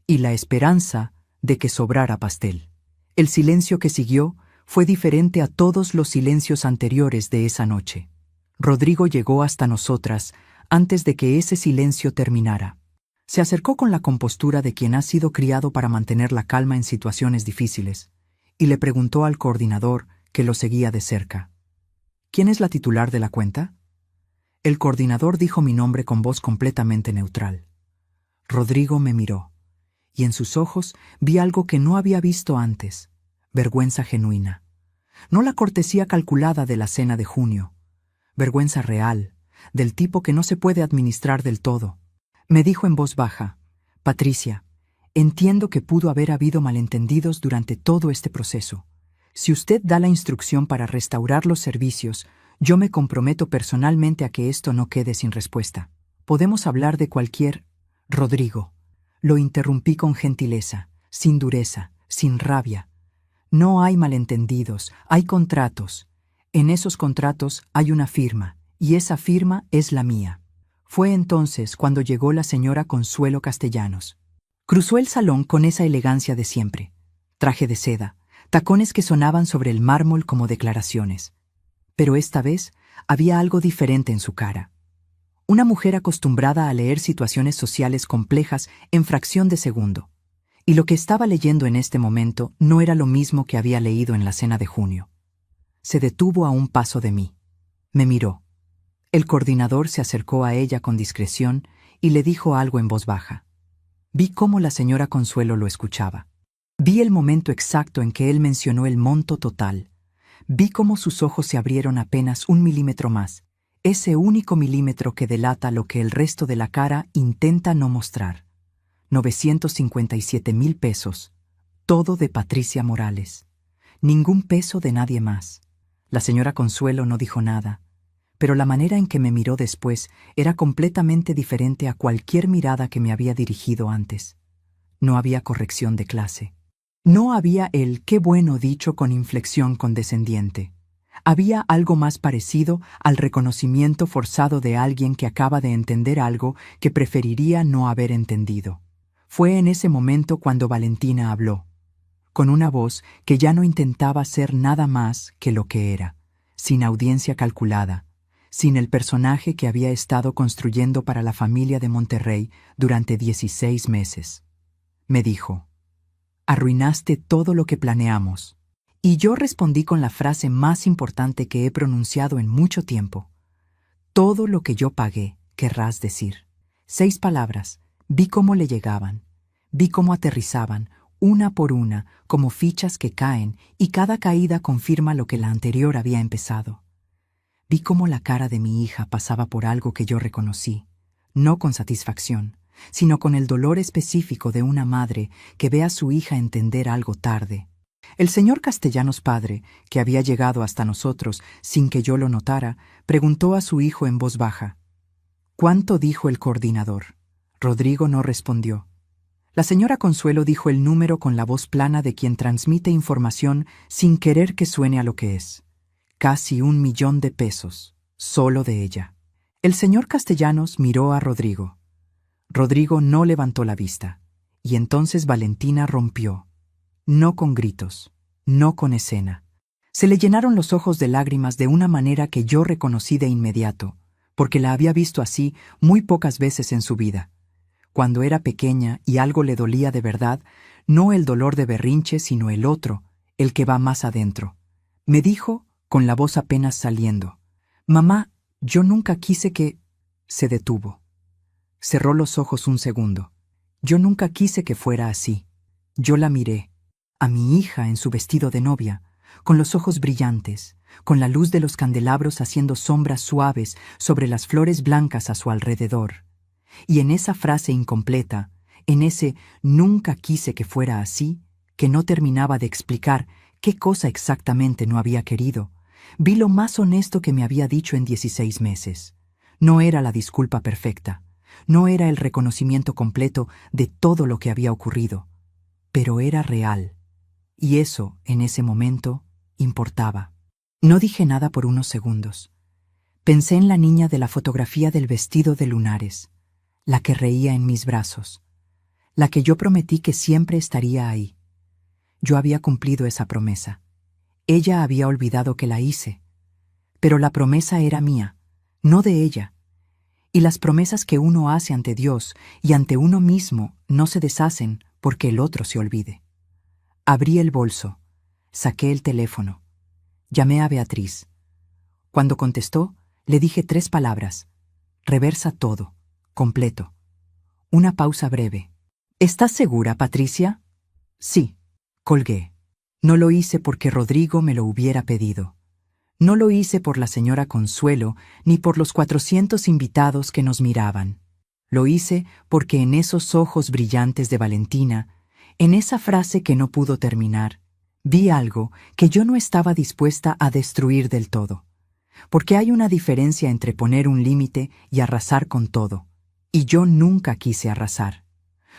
Y la esperanza de que sobrara pastel. El silencio que siguió fue diferente a todos los silencios anteriores de esa noche. Rodrigo llegó hasta nosotras antes de que ese silencio terminara. Se acercó con la compostura de quien ha sido criado para mantener la calma en situaciones difíciles, y le preguntó al coordinador, que lo seguía de cerca. ¿Quién es la titular de la cuenta? El coordinador dijo mi nombre con voz completamente neutral. Rodrigo me miró, y en sus ojos vi algo que no había visto antes, vergüenza genuina. No la cortesía calculada de la cena de junio, vergüenza real, del tipo que no se puede administrar del todo. Me dijo en voz baja, Patricia, entiendo que pudo haber habido malentendidos durante todo este proceso. Si usted da la instrucción para restaurar los servicios, yo me comprometo personalmente a que esto no quede sin respuesta. Podemos hablar de cualquier... Rodrigo. Lo interrumpí con gentileza, sin dureza, sin rabia. No hay malentendidos, hay contratos. En esos contratos hay una firma, y esa firma es la mía. Fue entonces cuando llegó la señora Consuelo Castellanos. Cruzó el salón con esa elegancia de siempre. Traje de seda, tacones que sonaban sobre el mármol como declaraciones. Pero esta vez Había algo diferente en su cara. Una mujer acostumbrada a leer situaciones sociales complejas en fracción de segundo. Y lo que estaba leyendo en este momento no era lo mismo que había leído en la cena de junio. Se detuvo a un paso de mí. Me miró. El coordinador se acercó a ella con discreción y le dijo algo en voz baja. Vi cómo la señora Consuelo lo escuchaba. Vi el momento exacto en que él mencionó el monto total. Vi cómo sus ojos se abrieron apenas 1 milímetro más, ese único milímetro que delata lo que el resto de la cara intenta no mostrar. 957,000 pesos, todo de Patricia Morales. Ningún peso de nadie más. La señora Consuelo no dijo nada, pero la manera en que me miró después era completamente diferente a cualquier mirada que me había dirigido antes. No había corrección de clase. No había el qué bueno dicho con inflexión condescendiente. Había algo más parecido al reconocimiento forzado de alguien que acaba de entender algo que preferiría no haber entendido. Fue en ese momento cuando Valentina habló, con una voz que ya no intentaba ser nada más que lo que era, sin audiencia calculada, sin el personaje que había estado construyendo para la familia de Monterrey durante 16 meses. Me dijo: «Arruinaste todo lo que planeamos». Y yo respondí con la frase más importante que he pronunciado en mucho tiempo. «Todo lo que yo pagué, querrás decir». 6 palabras. Vi cómo le llegaban. Vi cómo aterrizaban, una por una, como fichas que caen, y cada caída confirma lo que la anterior había empezado. Vi cómo la cara de mi hija pasaba por algo que yo reconocí, no con satisfacción, sino con el dolor específico de una madre que ve a su hija entender algo tarde. El señor Castellanos padre, que había llegado hasta nosotros sin que yo lo notara, preguntó a su hijo en voz baja: «¿Cuánto dijo el coordinador?». Rodrigo no respondió. La señora Consuelo dijo el número con la voz plana de quien transmite información sin querer que suene a lo que es. Casi 1 millón de pesos, solo de ella. El señor Castellanos miró a Rodrigo. Rodrigo no levantó la vista, y entonces Valentina rompió. No con gritos, no con escena. Se le llenaron los ojos de lágrimas de una manera que yo reconocí de inmediato, porque la había visto así muy pocas veces en su vida. Cuando era pequeña y algo le dolía de verdad, no el dolor de berrinche, sino el otro, el que va más adentro. Me dijo, con la voz apenas saliendo: «Mamá, yo nunca quise que...». Se detuvo. Cerró los ojos un segundo. «Yo nunca quise que fuera así». Yo la miré, a mi hija en su vestido de novia, con los ojos brillantes, con la luz de los candelabros haciendo sombras suaves sobre las flores blancas a su alrededor. Y en esa frase incompleta, en ese «nunca quise que fuera así», que no terminaba de explicar qué cosa exactamente no había querido, vi lo más honesto que me había dicho en 16 meses. No era la disculpa perfecta, no era el reconocimiento completo de todo lo que había ocurrido, pero era real. Y eso, en ese momento, importaba. No dije nada por unos segundos. Pensé en la niña de la fotografía del vestido de lunares, la que reía en mis brazos, la que yo prometí que siempre estaría ahí. Yo había cumplido esa promesa. Ella había olvidado que la hice, pero la promesa era mía, no de ella. Y las promesas que uno hace ante Dios y ante uno mismo no se deshacen porque el otro se olvide. Abrí el bolso, saqué el teléfono, llamé a Beatriz. Cuando contestó, le dije 3 palabras: «Reversa todo, completo». Una pausa breve. «¿Estás segura, Patricia?». «Sí». Colgué. No lo hice porque Rodrigo me lo hubiera pedido. No lo hice por la señora Consuelo ni por los 400 invitados que nos miraban. Lo hice porque en esos ojos brillantes de Valentina, en esa frase que no pudo terminar, vi algo que yo no estaba dispuesta a destruir del todo. Porque hay una diferencia entre poner un límite y arrasar con todo. Y yo nunca quise arrasar.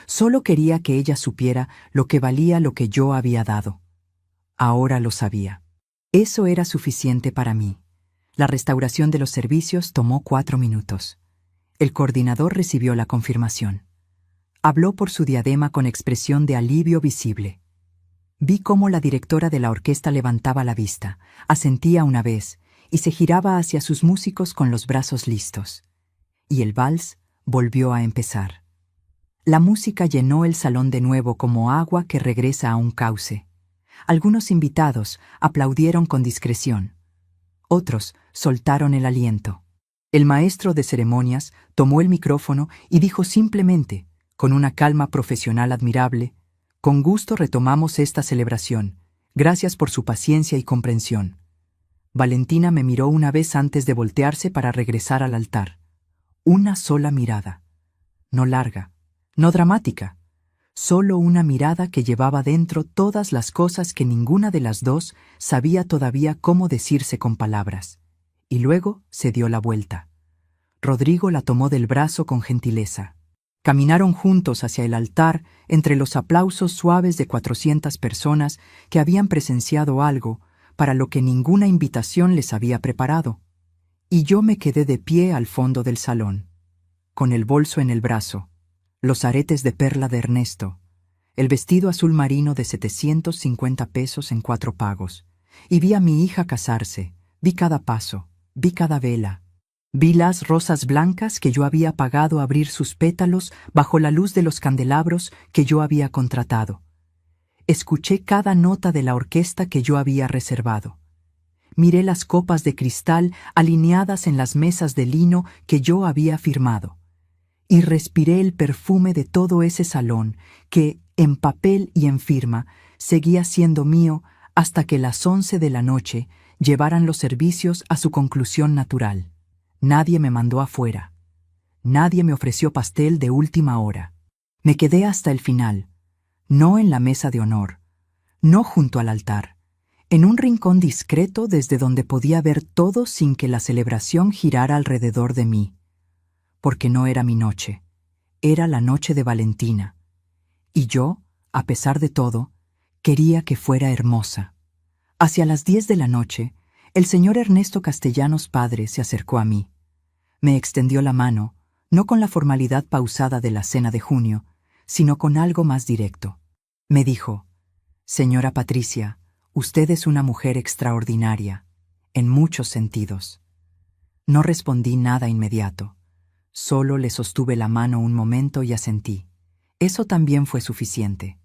Solo quería que ella supiera lo que valía lo que yo había dado. Ahora lo sabía. Eso era suficiente para mí. La restauración de los servicios tomó 4 minutos. El coordinador recibió la confirmación. Habló por su diadema con expresión de alivio visible. Vi cómo la directora de la orquesta levantaba la vista, asentía una vez, y se giraba hacia sus músicos con los brazos listos. Y el vals volvió a empezar. La música llenó el salón de nuevo como agua que regresa a un cauce. Algunos invitados aplaudieron con discreción. Otros soltaron el aliento. El maestro de ceremonias tomó el micrófono y dijo simplemente, con una calma profesional admirable: «Con gusto retomamos esta celebración. Gracias por su paciencia y comprensión». Valentina me miró una vez antes de voltearse para regresar al altar. Una sola mirada. No larga, no dramática. Solo una mirada que llevaba dentro todas las cosas que ninguna de las dos sabía todavía cómo decirse con palabras. Y luego se dio la vuelta. Rodrigo la tomó del brazo con gentileza. Caminaron juntos hacia el altar entre los aplausos suaves de 400 personas que habían presenciado algo para lo que ninguna invitación les había preparado. Y yo me quedé de pie al fondo del salón, con el bolso en el brazo, los aretes de perla de Ernesto, el vestido azul marino de 750 pesos en 4 pagos, y vi a mi hija casarse, vi cada paso, vi cada vela. Vi las rosas blancas que yo había pagado abrir sus pétalos bajo la luz de los candelabros que yo había contratado. Escuché cada nota de la orquesta que yo había reservado. Miré las copas de cristal alineadas en las mesas de lino que yo había firmado. Y respiré el perfume de todo ese salón que, en papel y en firma, seguía siendo mío hasta que las 11 de la noche llevaran los servicios a su conclusión natural. Nadie me mandó afuera. Nadie me ofreció pastel de última hora. Me quedé hasta el final, no en la mesa de honor, no junto al altar, en un rincón discreto desde donde podía ver todo sin que la celebración girara alrededor de mí. Porque no era mi noche, era la noche de Valentina. Y yo, a pesar de todo, quería que fuera hermosa. Hacia las 10 de la noche, el señor Ernesto Castellanos padre se acercó a mí. Me extendió la mano, no con la formalidad pausada de la cena de junio, sino con algo más directo. Me dijo: «Señora Patricia, usted es una mujer extraordinaria, en muchos sentidos». No respondí nada inmediato. Solo le sostuve la mano un momento y asentí. Eso también fue suficiente.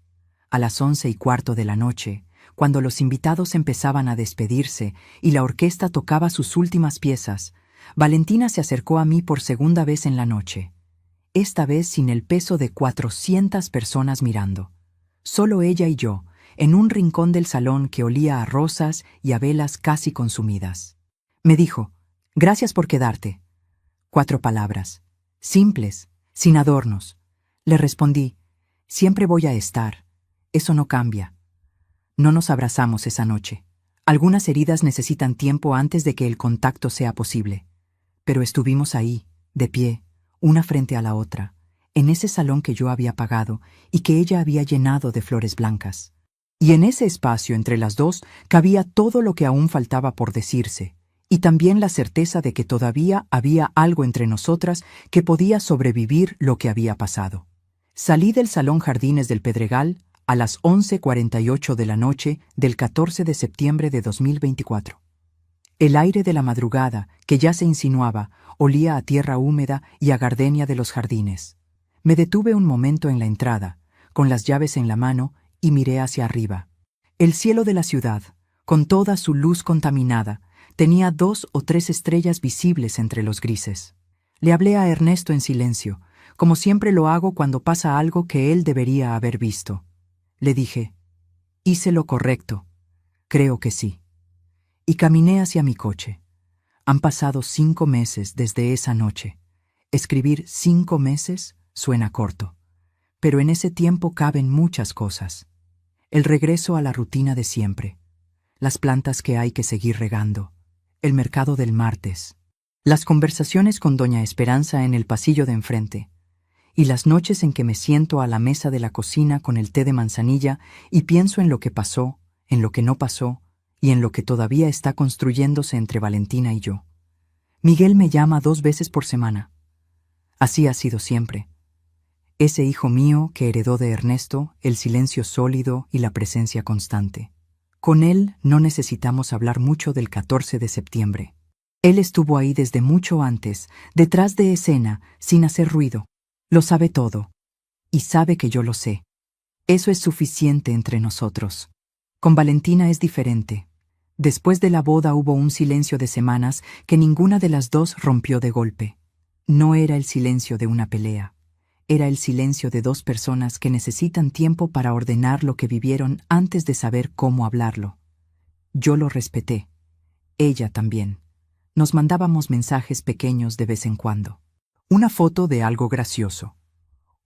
A las 11:15 de la noche, cuando los invitados empezaban a despedirse y la orquesta tocaba sus últimas piezas, Valentina se acercó a mí por segunda vez en la noche. Esta vez sin el peso de 400 personas mirando. Solo ella y yo, en un rincón del salón que olía a rosas y a velas casi consumidas. Me dijo: «Gracias por quedarte». 4 palabras, simples, sin adornos. Le respondí: «Siempre voy a estar. Eso no cambia». No nos abrazamos esa noche. Algunas heridas necesitan tiempo antes de que el contacto sea posible. Pero estuvimos ahí, de pie, una frente a la otra, en ese salón que yo había pagado y que ella había llenado de flores blancas. Y en ese espacio entre las dos cabía todo lo que aún faltaba por decirse, y también la certeza de que todavía había algo entre nosotras que podía sobrevivir lo que había pasado. Salí del Salón Jardines del Pedregal a las 11:48 de la noche del 14 de septiembre de 2024. El aire de la madrugada, que ya se insinuaba, olía a tierra húmeda y a gardenia de los jardines. Me detuve un momento en la entrada, con las llaves en la mano, y miré hacia arriba. El cielo de la ciudad, con toda su luz contaminada, tenía 2 o 3 estrellas visibles entre los grises. Le hablé a Ernesto en silencio, como siempre lo hago cuando pasa algo que él debería haber visto. Le dije: «Hice lo correcto. Creo que sí». Y caminé hacia mi coche. Han pasado 5 meses desde esa noche. Escribir 5 meses suena corto, pero en ese tiempo caben muchas cosas. El regreso a la rutina de siempre, las plantas que hay que seguir regando, el mercado del martes, las conversaciones con doña Esperanza en el pasillo de enfrente, y las noches en que me siento a la mesa de la cocina con el té de manzanilla y pienso en lo que pasó, en lo que no pasó y en lo que todavía está construyéndose entre Valentina y yo. Miguel me llama 2 veces por semana. Así ha sido siempre. Ese hijo mío que heredó de Ernesto el silencio sólido y la presencia constante. Con él no necesitamos hablar mucho del 14 de septiembre. Él estuvo ahí desde mucho antes, detrás de escena, sin hacer ruido. Lo sabe todo. Y sabe que yo lo sé. Eso es suficiente entre nosotros. Con Valentina es diferente. Después de la boda hubo un silencio de semanas que ninguna de las dos rompió de golpe. No era el silencio de una pelea. Era el silencio de dos personas que necesitan tiempo para ordenar lo que vivieron antes de saber cómo hablarlo. Yo lo respeté. Ella también. Nos mandábamos mensajes pequeños de vez en cuando. Una foto de algo gracioso.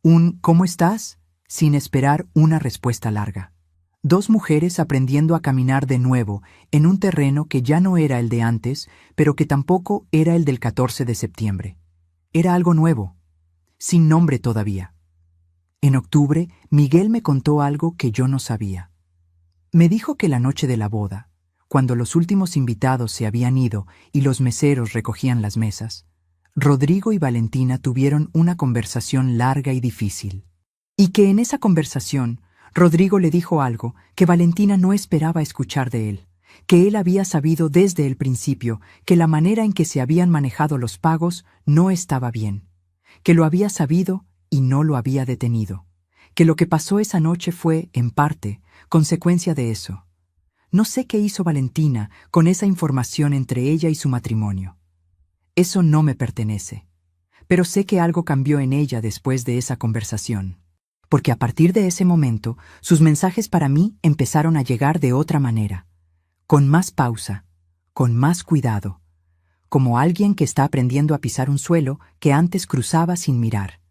Un ¿cómo estás? Sin esperar una respuesta larga. Dos mujeres aprendiendo a caminar de nuevo en un terreno que ya no era el de antes, pero que tampoco era el del 14 de septiembre. Era algo nuevo, sin nombre todavía. En octubre, Miguel me contó algo que yo no sabía. Me dijo que la noche de la boda, cuando los últimos invitados se habían ido y los meseros recogían las mesas, Rodrigo y Valentina tuvieron una conversación larga y difícil. Y que en esa conversación, Rodrigo le dijo algo que Valentina no esperaba escuchar de él, que él había sabido desde el principio que la manera en que se habían manejado los pagos no estaba bien, que lo había sabido y no lo había detenido, que lo que pasó esa noche fue, en parte, consecuencia de eso. No sé qué hizo Valentina con esa información entre ella y su matrimonio. Eso no me pertenece, pero sé que algo cambió en ella después de esa conversación, porque a partir de ese momento sus mensajes para mí empezaron a llegar de otra manera, con más pausa, con más cuidado, como alguien que está aprendiendo a pisar un suelo que antes cruzaba sin mirar.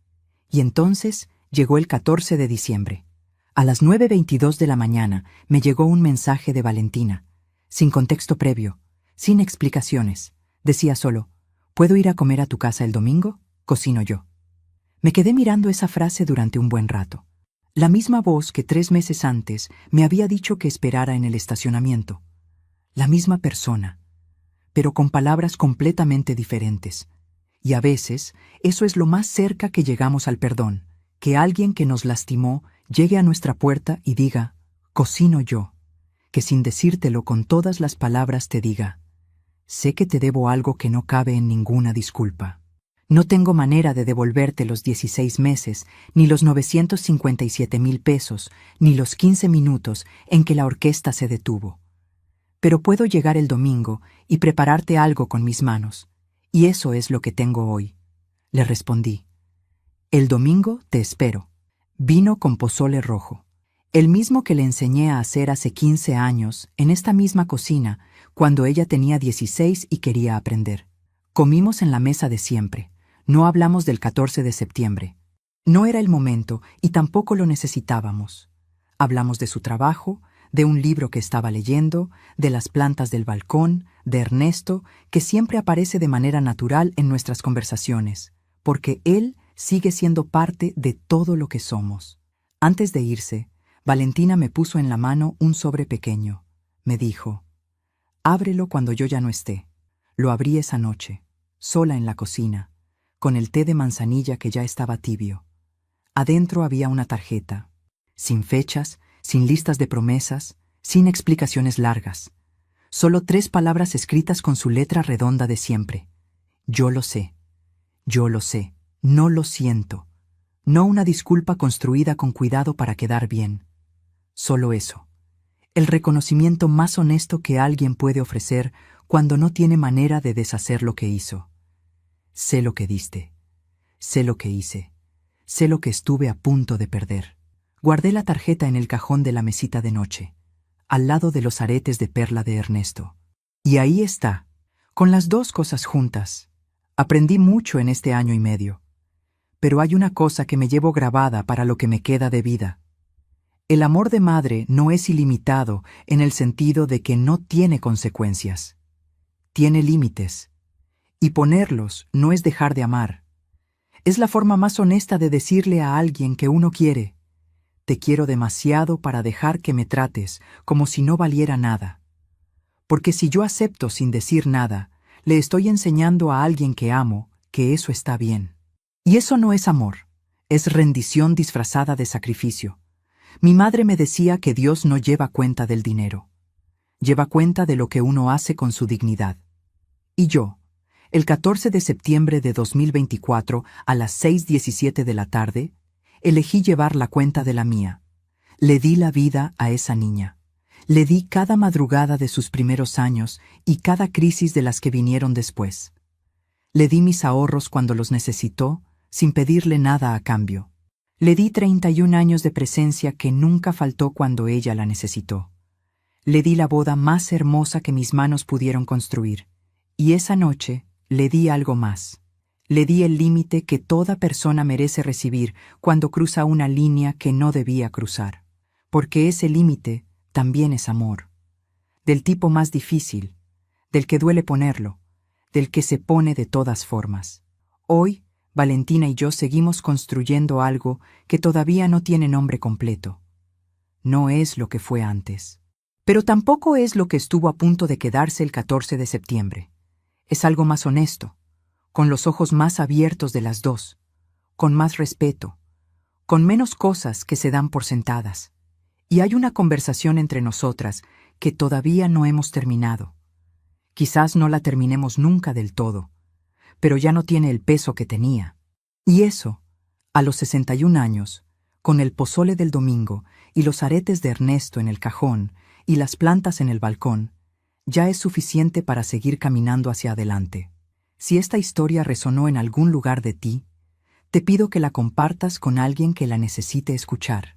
Y entonces llegó el 14 de diciembre. A las 9:22 de la mañana me llegó un mensaje de Valentina, sin contexto previo, sin explicaciones. Decía solo, ¿puedo ir a comer a tu casa el domingo? Cocino yo. Me quedé mirando esa frase durante un buen rato. La misma voz que 3 meses antes me había dicho que esperara en el estacionamiento. La misma persona, pero con palabras completamente diferentes. Y a veces, eso es lo más cerca que llegamos al perdón, que alguien que nos lastimó llegue a nuestra puerta y diga, cocino yo, que sin decírtelo con todas las palabras te diga, sé que te debo algo que no cabe en ninguna disculpa. No tengo manera de devolverte los 16 meses, ni los 957,000 pesos, ni los 15 minutos en que la orquesta se detuvo. Pero puedo llegar el domingo y prepararte algo con mis manos, y eso es lo que tengo hoy. Le respondí. El domingo te espero. Vino con pozole rojo, el mismo que le enseñé a hacer hace 15 años en esta misma cocina, cuando ella tenía 16 y quería aprender. Comimos en la mesa de siempre. No hablamos del 14 de septiembre. No era el momento y tampoco lo necesitábamos. Hablamos de su trabajo, de un libro que estaba leyendo, de las plantas del balcón, de Ernesto, que siempre aparece de manera natural en nuestras conversaciones, porque él sigue siendo parte de todo lo que somos. Antes de irse, Valentina me puso en la mano un sobre pequeño. Me dijo, ábrelo cuando yo ya no esté. Lo abrí esa noche, sola en la cocina, con el té de manzanilla que ya estaba tibio. Adentro había una tarjeta, sin fechas, sin listas de promesas, sin explicaciones largas. Solo 3 palabras escritas con su letra redonda de siempre. Yo lo sé. Yo lo sé. No lo siento. No una disculpa construida con cuidado para quedar bien. Solo eso. El reconocimiento más honesto que alguien puede ofrecer cuando no tiene manera de deshacer lo que hizo. Sé lo que diste. Sé lo que hice. Sé lo que estuve a punto de perder. Guardé la tarjeta en el cajón de la mesita de noche, al lado de los aretes de perla de Ernesto. Y ahí está, con las 2 cosas juntas. Aprendí mucho en este año y medio. Pero hay una cosa que me llevo grabada para lo que me queda de vida. El amor de madre no es ilimitado en el sentido de que no tiene consecuencias. Tiene límites. Y ponerlos no es dejar de amar. Es la forma más honesta de decirle a alguien que uno quiere, te quiero demasiado para dejar que me trates como si no valiera nada. Porque si yo acepto sin decir nada, le estoy enseñando a alguien que amo que eso está bien. Y eso no es amor, es rendición disfrazada de sacrificio. Mi madre me decía que Dios no lleva cuenta del dinero. Lleva cuenta de lo que uno hace con su dignidad. Y yo, el 14 de septiembre de 2024, a las 6:17 de la tarde, elegí llevar la cuenta de la mía. Le di la vida a esa niña. Le di cada madrugada de sus primeros años y cada crisis de las que vinieron después. Le di mis ahorros cuando los necesitó, sin pedirle nada a cambio. Le di 31 años de presencia que nunca faltó cuando ella la necesitó. Le di la boda más hermosa que mis manos pudieron construir. Y esa noche le di algo más. Le di el límite que toda persona merece recibir cuando cruza una línea que no debía cruzar. Porque ese límite también es amor. Del tipo más difícil, del que duele ponerlo, del que se pone de todas formas. Hoy, Valentina y yo seguimos construyendo algo que todavía no tiene nombre completo. No es lo que fue antes. Pero tampoco es lo que estuvo a punto de quedarse el 14 de septiembre. Es algo más honesto, con los ojos más abiertos de las dos, con más respeto, con menos cosas que se dan por sentadas. Y hay una conversación entre nosotras que todavía no hemos terminado. Quizás no la terminemos nunca del todo, pero ya no tiene el peso que tenía. Y eso, a los 61 años, con el pozole del domingo y los aretes de Ernesto en el cajón y las plantas en el balcón, ya es suficiente para seguir caminando hacia adelante. Si esta historia resonó en algún lugar de ti, te pido que la compartas con alguien que la necesite escuchar.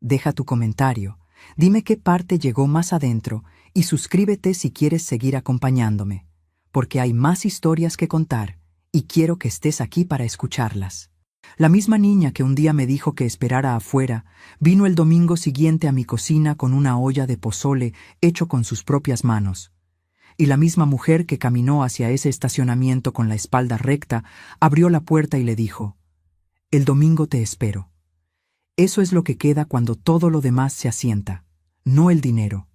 Deja tu comentario, dime qué parte llegó más adentro y suscríbete si quieres seguir acompañándome, porque hay más historias que contar y quiero que estés aquí para escucharlas. La misma niña que un día me dijo que esperara afuera, vino el domingo siguiente a mi cocina con una olla de pozole hecho con sus propias manos. Y la misma mujer que caminó hacia ese estacionamiento con la espalda recta, abrió la puerta y le dijo: «El domingo te espero». Eso es lo que queda cuando todo lo demás se asienta, no el dinero,